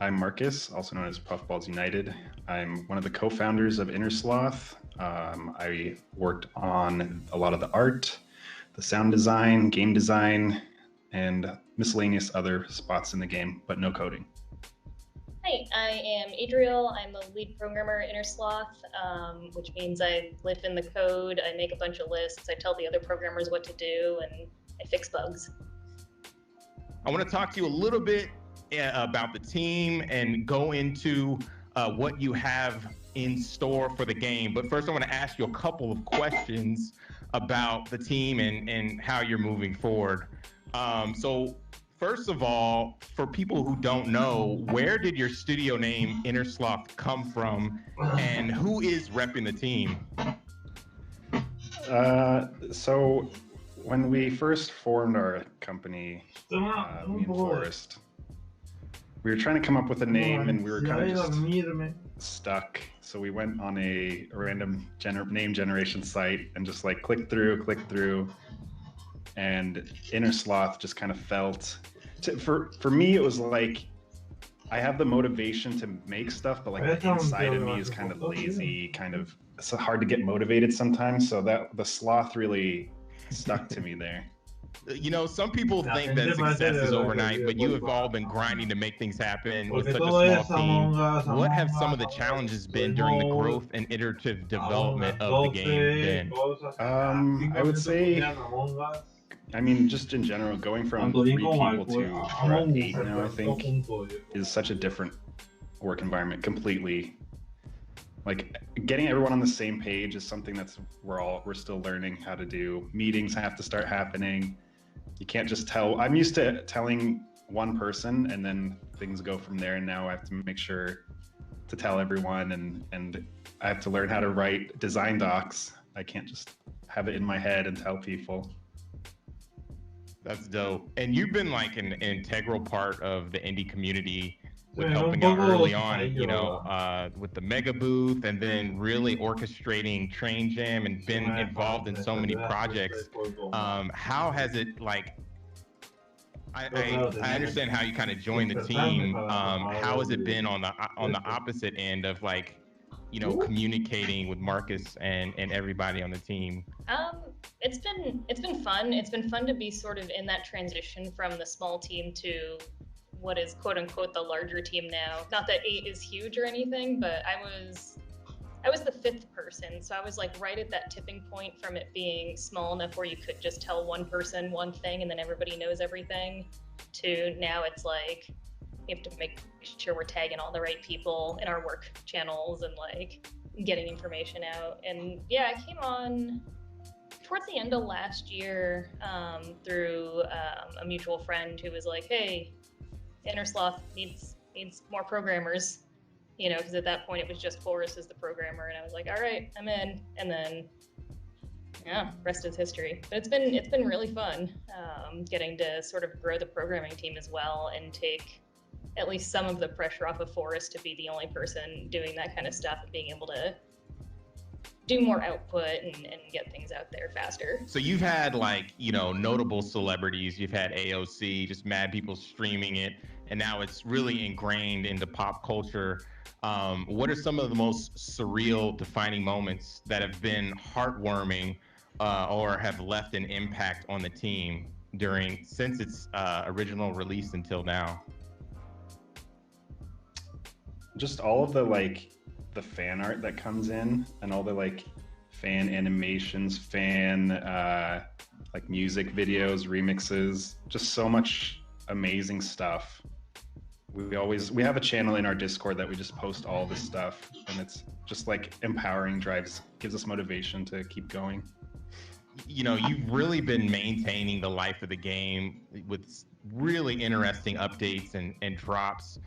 I'm Marcus, also known as Puffballs United. I'm one of the co-founders of Innersloth. I worked on a lot of the art, the sound design, game design, and miscellaneous other spots in the game, but no coding. Hi, I am Adriel. I'm the lead programmer at Innersloth, which means I live in the code, I make a bunch of lists, I tell the other programmers what to do, and I fix bugs. I want to talk to you a little bit about the team and go into what you have in store for the game. But first I want to ask you a couple of questions about the team and how you're moving forward. So first of all, for people who don't know, where did your studio name Innersloth come from, and who is repping the team? So when we first formed our company, me and Forrest, we were trying to come up with a name and we were kind of just stuck. So we went on a random name generation site and just like click through, and Innersloth just kind of felt, for me it was like, I have the motivation to make stuff, but like the inside of me is kind of lazy, it's hard to get motivated sometimes. So that the sloth really stuck to me there. You know, some people think that success is overnight, but you have all been grinding to make things happen with such a small team. What have some of the challenges been during the growth and iterative development of the game been? I would say, I mean, just in general, going from 3 people to 8 now, I think, is such a different work environment completely. Like getting everyone on the same page is something that's we're still learning how to do. Meetings have to start happening. You can't just tell. I'm used to telling one person and then things go from there. And now I have to make sure to tell everyone, and I have to learn how to write design docs. I can't just have it in my head and tell people. That's dope. And you've been like an integral part of the indie community with helping out early on, you know, with the mega booth, and then really orchestrating Train Jam and been involved in so many projects. How has it, like, I understand how you kind of joined the team. How has it been on the opposite end of, like, you know, communicating with Marcus and everybody on the team? It's been fun. It's been fun to be sort of in that transition from the small team to what is quote unquote the larger team now. Not that 8 is huge or anything, but I was the 5th person, so I was like right at that tipping point from it being small enough where you could just tell one person one thing and then everybody knows everything, to now it's like we have to make sure we're tagging all the right people in our work channels and like getting information out. And yeah, I came on towards the end of last year through a mutual friend who was like, hey, Innersloth needs more programmers, you know, because at that point it was just Forrest as the programmer, and I was like, all right, I'm in. And then yeah, rest is history. But it's been really fun getting to sort of grow the programming team as well and take at least some of the pressure off of Forrest to be the only person doing that kind of stuff and being able to do more output and get things out there faster. So you've had like, you know, notable celebrities, you've had AOC, just mad people streaming it, and now it's really ingrained into pop culture. What are some of the most surreal, defining moments that have been heartwarming or have left an impact on the team since its original release until now? Just all of the the fan art that comes in and all the fan animations, fan music videos, remixes, just so much amazing stuff. We have a channel in our Discord that we just post all this stuff, and it's just empowering, gives us motivation to keep going. You know, you've really been maintaining the life of the game with really interesting updates and drops.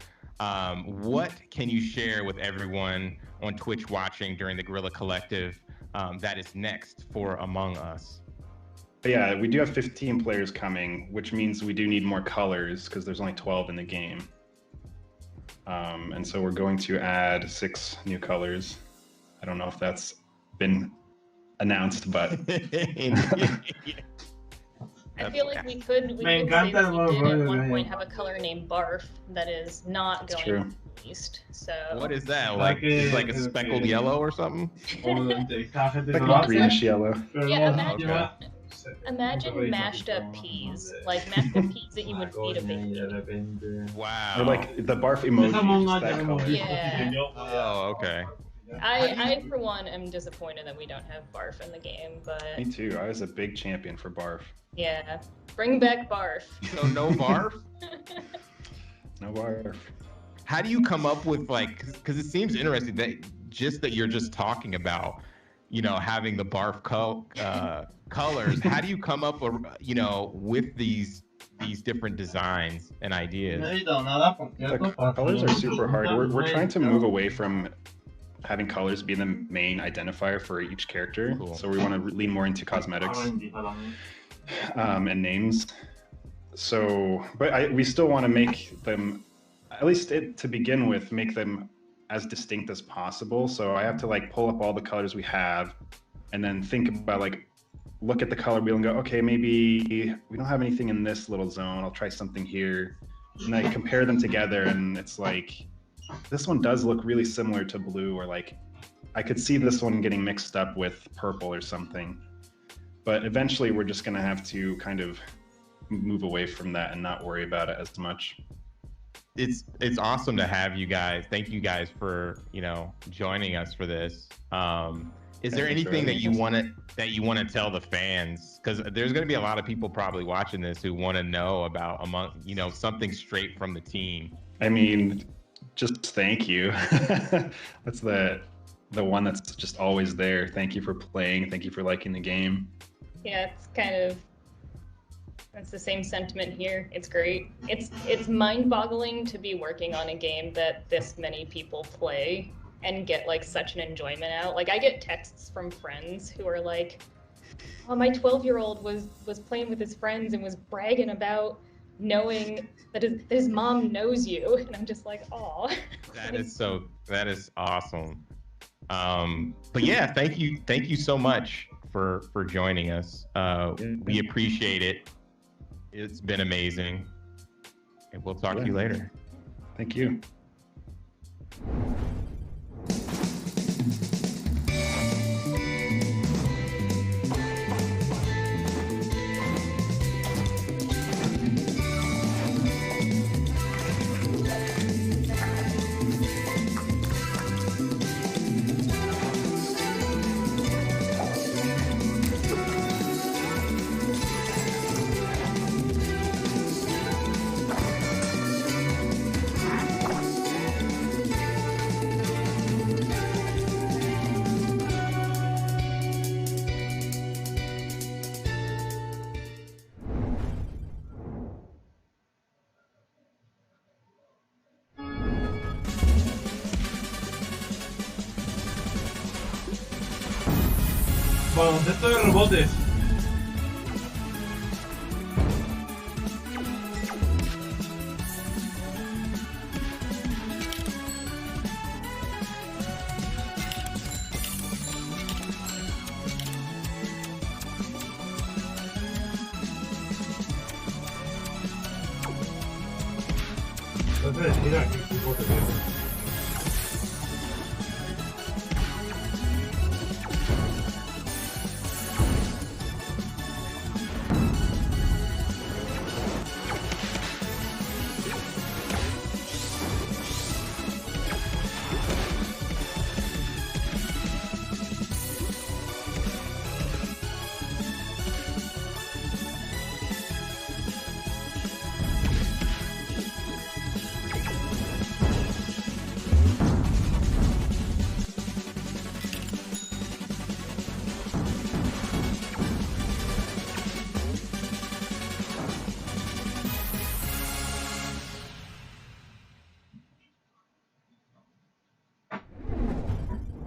What can you share with everyone on Twitch watching during the Guerrilla Collective that is next for Among Us? But yeah, we do have 15 players coming, which means we do need more colors because there's only 12 in the game. And so we're going to add 6 new colors. I don't know if that's been announced, but I feel like we could say that we did at one point have a color named Barf that is not going to be released. So what is that? Like a speckled yellow or something? Like greenish yellow. Yeah, imagine mashed up peas, like mashed up peas that you would feed a baby. Wow. Or the barf emoji. That color. Yeah. Oh, okay. I for one am disappointed that we don't have Barf in the game, but Me too. I was a big champion for barf. yeah, bring back Barf. So no Barf? No barf. How do you come up with because it seems interesting that you're just talking about, you know, having the Barf colors. How do you come up with these different designs and ideas? The colors are super hard. We're trying to move away from having colors be the main identifier for each character. Cool. So we want to lean more into cosmetics and names. So, but we still want to make them, at least to begin with, make them as distinct as possible. So I have to pull up all the colors we have and then think about look at the color wheel and go, okay, maybe we don't have anything in this little zone. I'll try something here. And I compare them together, and it's this one does look really similar to blue, or I could see this one getting mixed up with purple or something. But eventually we're just going to have to kind of move away from that and not worry about it as much. It's awesome to have you guys. Thank you guys for, joining us for this. Is there anything that you want to tell the fans? Because there's going to be a lot of people probably watching this who want to know about something straight from the team. I mean, just thank you. That's the one that's just always there. Thank you for playing. Thank you for liking the game. Yeah, that's the same sentiment here. It's great. It's mind-boggling to be working on a game that this many people play and get such an enjoyment out. I get texts from friends who are like, "Oh, my 12-year-old was playing with his friends and was bragging about knowing that his mom knows you," and I'm just like, "Aw." That is awesome. But yeah, thank you so much for joining us. We appreciate it. It's been amazing, and we'll talk to you later. Thank you. baloncesto de rebotes. Mira, qué tipo te veo.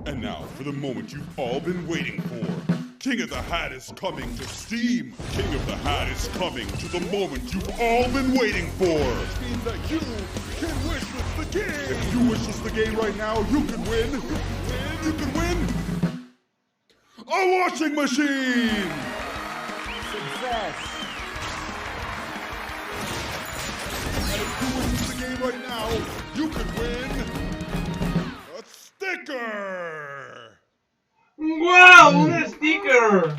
And now for the moment you've all been waiting for. King of the Hat is coming to Steam. King of the Hat is coming to the moment you've all been waiting for. Which means that you can wishlist the game. If you wishlist the game right now, you can win. You can win a washing machine. Success. And if you wishlist the game right now, you can win a sticker. ¡Wow! ¡Un sticker!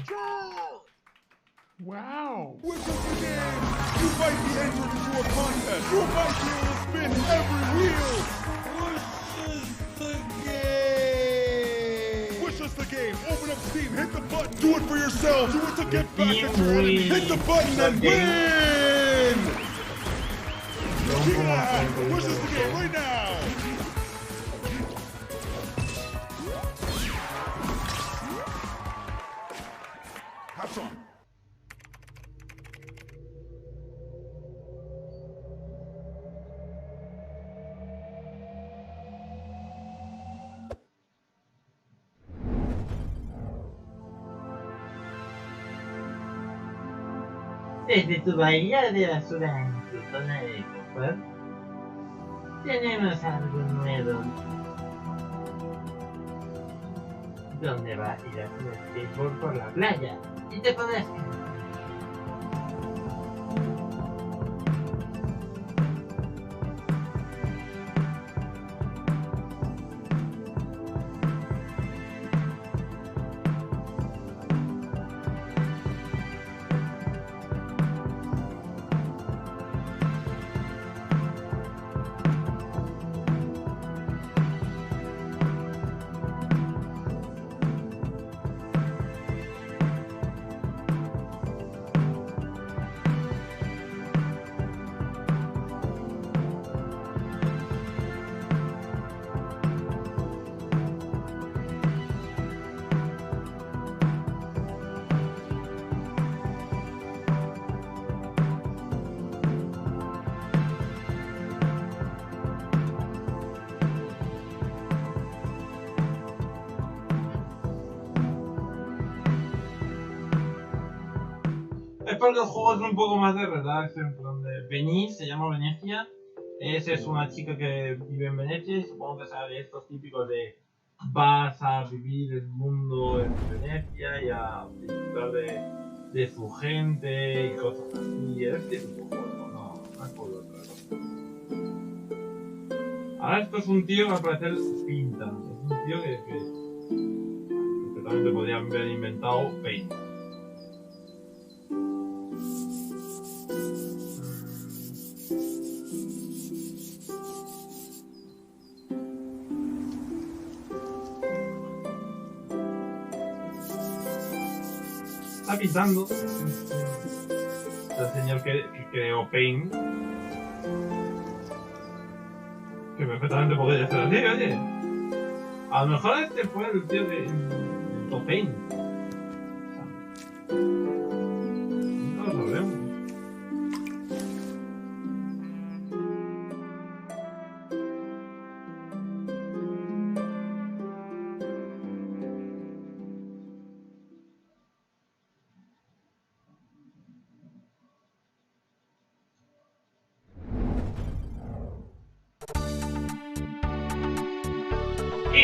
Wow! Which is the game? You might be entered into a contest. You might be able to spin every wheel. Wish us the game. Open up Steam. Hit the button. Do it for yourself. Do it to get back at your enemy. Hit the button and win! King of the Hat. Wish us the game right now. Have fun. Desde tu bahía de basura en tu zona de confort, tenemos algo nuevo. ¿Dónde vas a ir a hacer skateboard por la playa? Y te podrás quedar. Es porque el juego es un poco más de relax, en plan de venís, se llama Venecia. Es una chica que vive en Venecia y supongo que será de estos típicos de vas a vivir el mundo en Venecia y a disfrutar de su gente y cosas así. Es típico juego, no es por otra cosa. Ahora esto es un tío que al parecer pinta. Es un tío que perfectamente podría haber inventado Paint. Está pintando el señor que creó Paint, que perfectamente podría ser así, oye, a lo mejor este fue el tío que inventó Paint, no lo sabremos.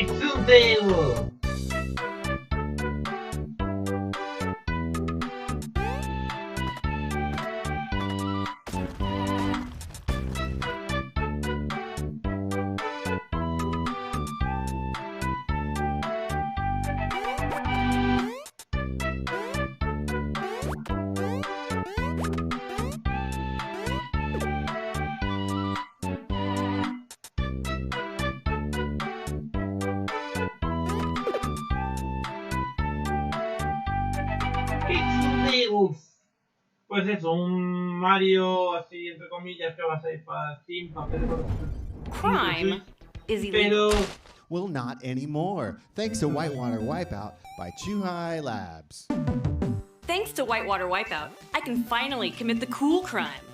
Kitsune. Pues eso, un Mario así entre comillas que va a salir para Steam, para Crime is illegal. Pero Well, not anymore, thanks to Whitewater Wipeout by Chuhai Labs. Thanks to Whitewater Wipeout, I can finally commit the cool crime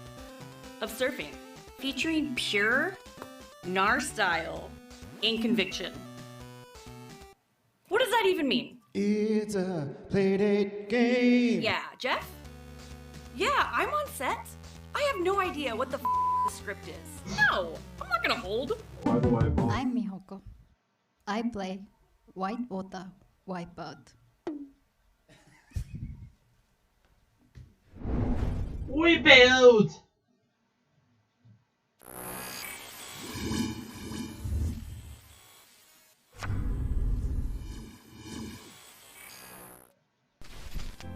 of surfing, featuring pure NAR style in conviction. What does that even mean? It's a playdate game. Yeah, Jeff? Yeah, I'm on set. I have no idea what the the script is. No, I'm not gonna hold. I'm Mihoko. I play Whitewater Wipeout. Wipeout!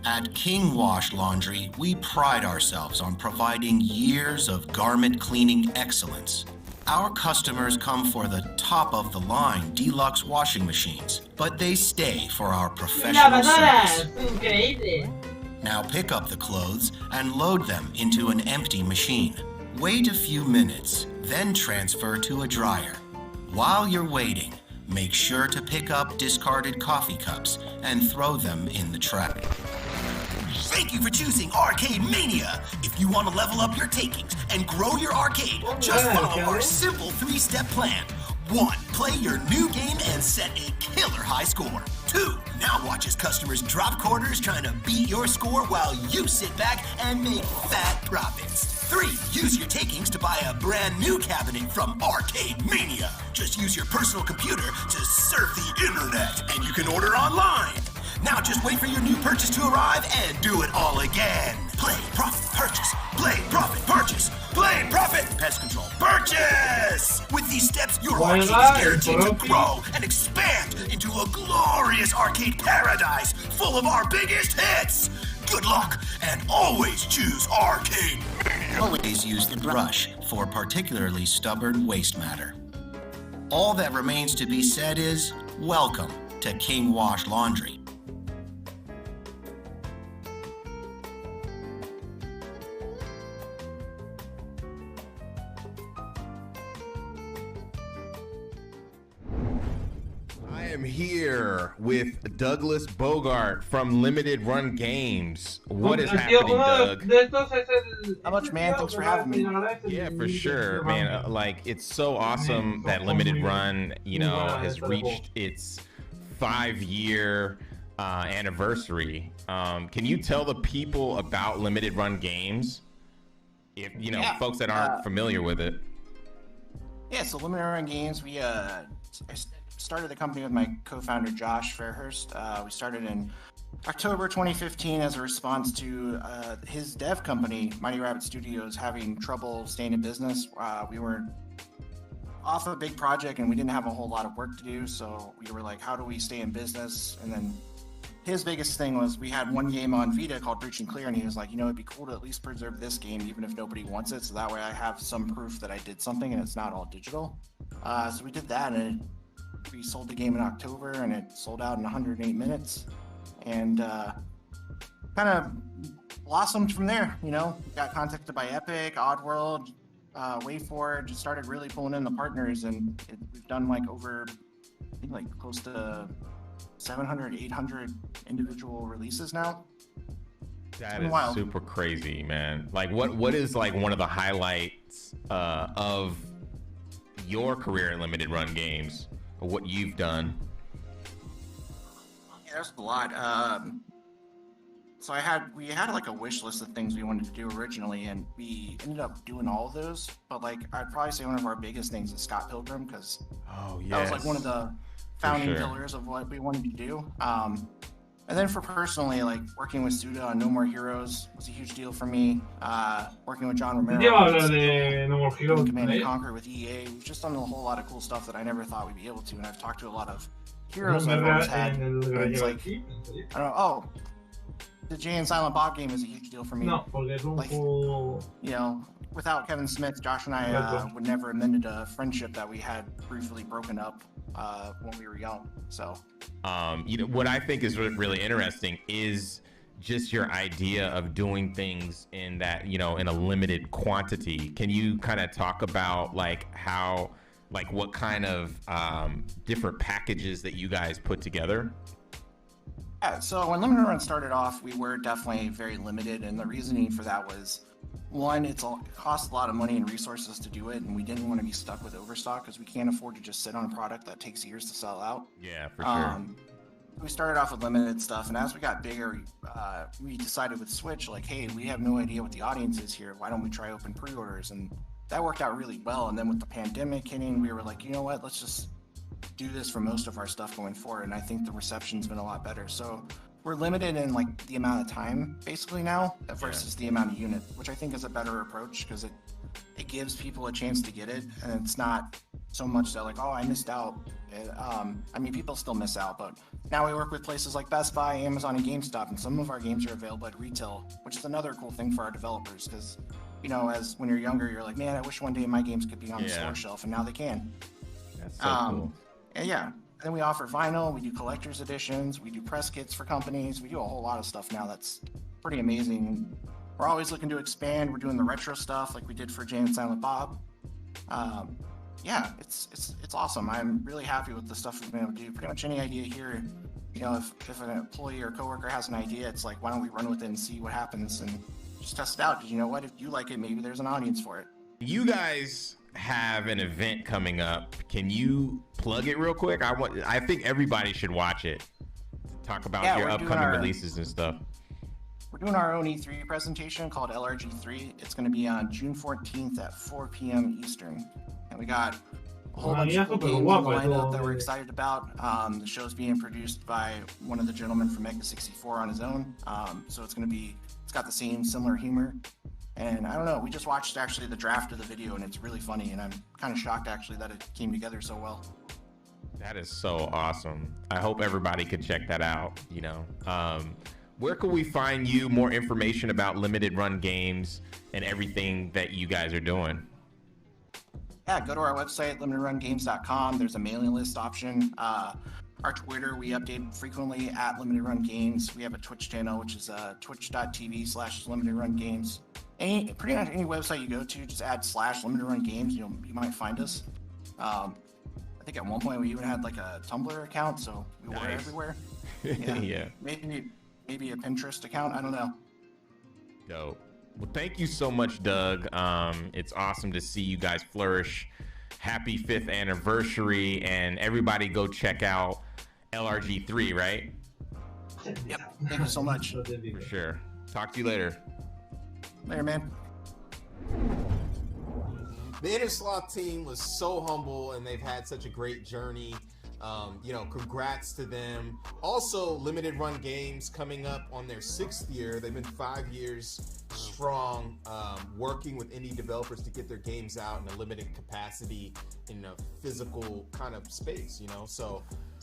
At King Wash Laundry, we pride ourselves on providing years of garment cleaning excellence. Our customers come for the top-of-the-line deluxe washing machines, but they stay for our professional service. Now pick up the clothes and load them into an empty machine. Wait a few minutes, then transfer to a dryer. While you're waiting, make sure to pick up discarded coffee cups and throw them in the trash. Thank you for choosing Arcade Mania. If you want to level up your takings and grow your arcade, just follow our simple 3-step plan. 1. Play your new game and set a killer high score. 2. Now watch as customers drop quarters trying to beat your score while you sit back and make fat profits. 3. Use your takings to buy a brand new cabinet from Arcade Mania. Just use your personal computer to surf the internet, and you can order online. Now just wait for your new purchase to arrive and do it all again. Play, profit, purchase. Play, profit, purchase. Play, profit, pest control, purchase! With these steps, your arcade is guaranteed to grow and expand into a glorious arcade paradise full of our biggest hits. Good luck, and always choose Arcade Mania. Always use the brush for particularly stubborn waste matter. All that remains to be said is, welcome to King Wash Laundry. I am here with Douglas Bogart from Limited Run Games. What is happening, Doug? How much, man? Thanks for having me. Yeah, for sure, man. Like, it's so awesome that Limited Run, you know, has reached its 5-year anniversary. Can you tell the people about Limited Run Games? If you know, folks that aren't familiar with it. Yeah, so Limited Run Games, we started the company with my co-founder Josh Fairhurst. We started in October 2015 as a response to his dev company, Mighty Rabbit Studios, having trouble staying in business. We were off a big project and we didn't have a whole lot of work to do, so we were like, how do we stay in business? And then his biggest thing was we had one game on Vita called Breach and Clear, and he was like, you know, it'd be cool to at least preserve this game even if nobody wants it, so that way I have some proof that I did something and it's not all digital. So we did that, and we sold the game in October, and it sold out in 108 minutes, and kind of blossomed from there. You know, got contacted by Epic, Oddworld, WayForward, just started really pulling in the partners, and we've done like over, I think, like close to 700, 800 individual releases now. That is super crazy, man. Like, what is like one of the highlights of your career in Limited Run Games? What you've done? Yeah, there's a lot. So we had like a wish list of things we wanted to do originally, and we ended up doing all of those. But like, I'd probably say one of our biggest things is Scott Pilgrim, because that was like one of the founding pillars of what we wanted to do. And then for personally, like working with Suda on No More Heroes was a huge deal for me. Working with John Romero on Command & Conquer with EA, we've just done a whole lot of cool stuff that I never thought we'd be able to. And I've talked to a lot of heroes I've always had. And it's like, I don't know, the Jay and Silent Bob game is a huge deal for me. Like, you know, without Kevin Smith, Josh and I would never have amended a friendship that we had briefly broken up when we were young. So, you know, what I think is really interesting is just your idea of doing things in that, you know, in a limited quantity. Can you kind of talk about like how, like what kind of different packages that you guys put together? Yeah, so when Limited Run started off, we were definitely very limited, and the reasoning for that was, one, it costs a lot of money and resources to do it, and we didn't want to be stuck with overstock because we can't afford to just sit on a product that takes years to sell out. Yeah, for sure. We started off with limited stuff, and as we got bigger, we decided with Switch, like, hey, we have no idea what the audience is here. Why don't we try open pre-orders? And that worked out really well. And then with the pandemic hitting, we were like, you know what, let's just do this for most of our stuff going forward, and I think the reception's been a lot better. So we're limited in like the amount of time basically now versus the amount of unit, which I think is a better approach because it gives people a chance to get it, and it's not so much that like, oh, I missed out. I mean, people still miss out, but now we work with places like Best Buy, Amazon, and GameStop, and some of our games are available at retail, which is another cool thing for our developers because, you know, as when you're younger, you're like, man, I wish one day my games could be on the store shelf, and now they can. That's so cool. And yeah, then we offer vinyl, we do collector's editions, we do press kits for companies, we do a whole lot of stuff now that's pretty amazing. We're always looking to expand. We're doing the retro stuff like we did for Jay and Silent Bob. Yeah, it's awesome. I'm really happy with the stuff we've been able to do. Pretty much any idea here, you know, if an employee or coworker has an idea, it's like, why don't we run with it and see what happens and just test it out? Because you know what, if you like it, maybe there's an audience for it. You guys have an event coming up. Can you plug it real quick? I think everybody should watch it. Talk about your upcoming releases and stuff. We're doing our own E3 presentation called LRG3. It's going to be on June 14th at 4 p.m. Eastern. And we got a whole bunch of cool games lined up that we're excited about. The show's being produced by one of the gentlemen from Mega 64 on his own. So it's got the same similar humor. And I don't know, we just watched actually the draft of the video, and it's really funny, and I'm kind of shocked actually that it came together so well. That is so awesome. I hope everybody could check that out, you know. Where can we find you, more information about Limited Run Games and everything that you guys are doing? Yeah, go to our website, limitedrungames.com. There's a mailing list option. Our Twitter, we update frequently at Limited Run Games. We have a Twitch channel, which is twitch.tv/limitedrungames. Pretty much any website you go to, just add /Limited Run Games. You might find us. I think at one point we even had like a Tumblr account, so we were everywhere. Yeah. Maybe a Pinterest account. I don't know. Dope. Well, thank you so much, Doug. It's awesome to see you guys flourish. Happy 5th anniversary, and everybody go check out LRG3, right? Yep. Thank you so much. For sure. Talk to you later. Later, man. The Inner Sloth team was so humble, and they've had such a great journey. You know, congrats to them. Also, Limited Run Games coming up on their 6th year. They've been 5 years strong, working with indie developers to get their games out in a limited capacity in a physical kind of space, you know?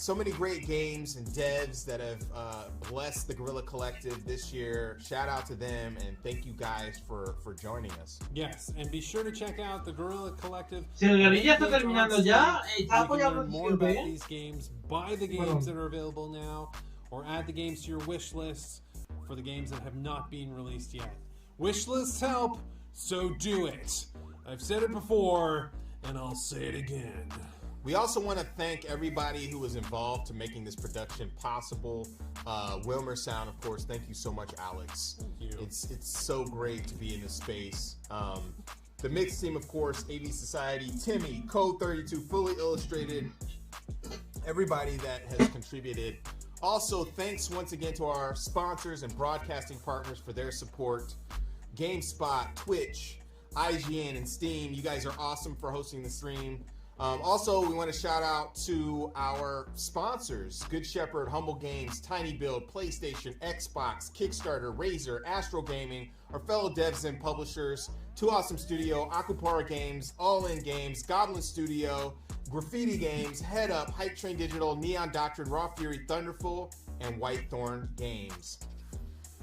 So many great games and devs that have blessed the Guerrilla Collective this year. Shout out to them, and thank you guys for joining us. Yes, and be sure to check out the Guerrilla Collective. Si el Guerrilla está terminando ya, está apoyando more about these games, buy the games that are available now, or add the games to your wish lists for the games that have not been released yet. Wish lists help, so do it. I've said it before, and I'll say it again. We also want to thank everybody who was involved to making this production possible. Wilmer Sound, of course. Thank you so much, Alex. Thank you. It's so great to be in this space. The mix team, of course, AV Society, Timmy, Code 32, Fully Illustrated, everybody that has contributed Also, thanks once again to our sponsors and broadcasting partners for their support. GameSpot, Twitch, IGN, and Steam. You guys are awesome for hosting the stream. Also, we want to shout out to our sponsors, Good Shepherd, Humble Games, Tiny Build, PlayStation, Xbox, Kickstarter, Razer, Astro Gaming, our fellow devs and publishers, Two Awesome Studio, Akupara Games, All In Games, Goblin Studio, Graffiti Games, Head Up, Hype Train Digital, Neon Doctrine, Raw Fury, Thunderful, and Whitethorn Games.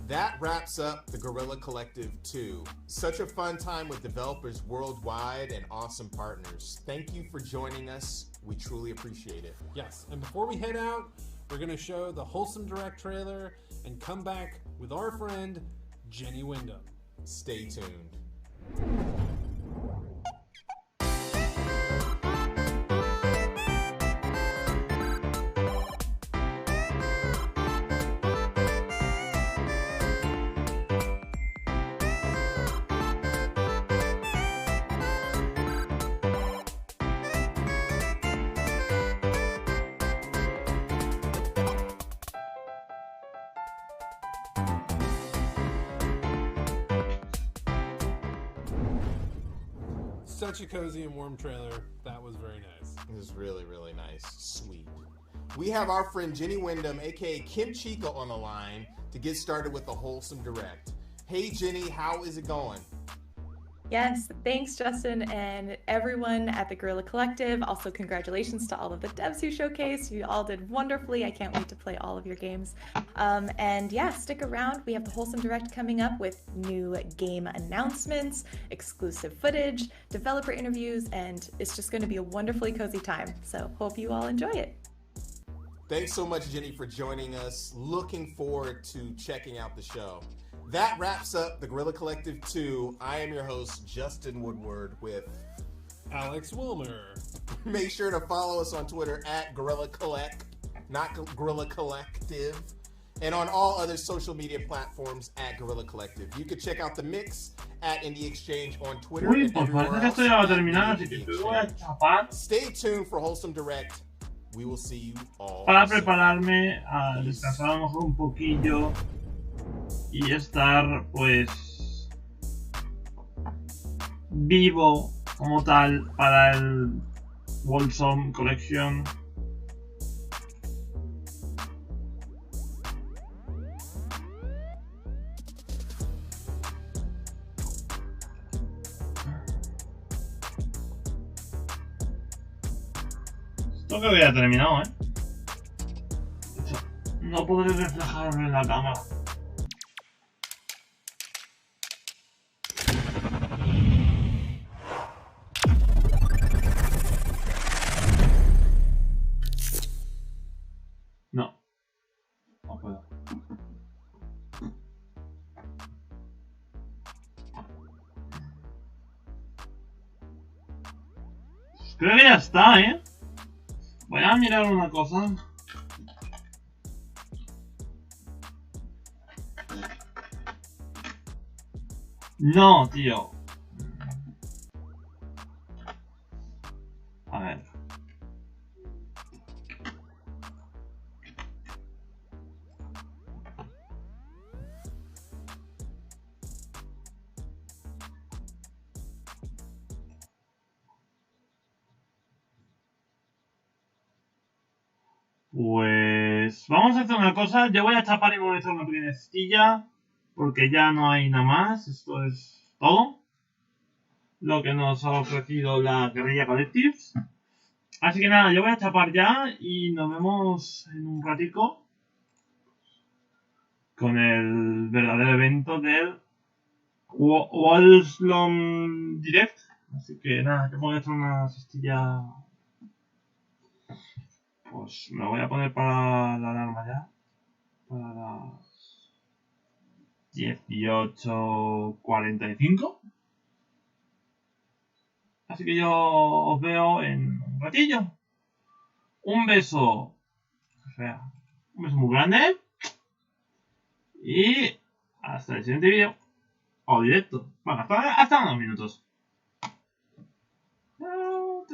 That wraps up the Guerrilla Collective 2. Such a fun time with developers worldwide and awesome partners. Thank you for joining us. We truly appreciate it. Yes, and before we head out, we're going to show the Wholesome Direct trailer and come back with our friend, Jenny Wyndham. Stay tuned. Such a cozy and warm trailer. That was very nice. It was really, really nice. Sweet. We have our friend Jenny Wyndham, aka Kim Chica, on the line to get started with the Wholesome Direct. Hey Jenny, how is it going? Yes, thanks Justin and everyone at the Guerrilla Collective. Also congratulations to all of the devs who showcased. You all did wonderfully. I can't wait to play all of your games. And yeah, stick around. We have the Wholesome Direct coming up with new game announcements, exclusive footage, developer interviews, and it's just going to be a wonderfully cozy time. So hope you all enjoy it. Thanks so much, Jenny, for joining us. Looking forward to checking out the show. That wraps up the Guerrilla Collective 2. I am your host, Justin Woodward, with Alex Wilmer. Make sure to follow us on Twitter at Guerrilla Collect, not Guerrilla Collective, and on all other social media platforms at Guerrilla Collective. You can check out the mix at Indie Exchange on Twitter. Uy, pues parece que esto ya va a terminar, así que te voy a chapar. Stay tuned for Wholesome Direct. We will see you all. Para prepararme a descansar a lo mejor un poquillo y estar pues vivo como tal para el Wholesome Collection. Esto creo que ya ha terminado, No podré reflejarme en la cámara. No puedo. Creo que ya está, Voy a mirar una cosa. No, tío. A ver. Pues vamos a hacer una cosa. Yo voy a chapar y me voy a hacer una pequeña cestilla porque ya no hay nada más. Esto es todo lo que nos ha ofrecido la Guerrilla Colective. Así que nada, yo voy a chapar ya y nos vemos en un ratico con el verdadero evento del Wholesome Direct. Así que nada, yo voy a hacer una cestilla. Pues me voy a poner para la alarma ya. Para las 18:45. Así que yo os veo en un ratillo. Un beso. O sea, un beso muy grande. Y hasta el siguiente vídeo. O directo. Bueno, hasta unos minutos. Chao.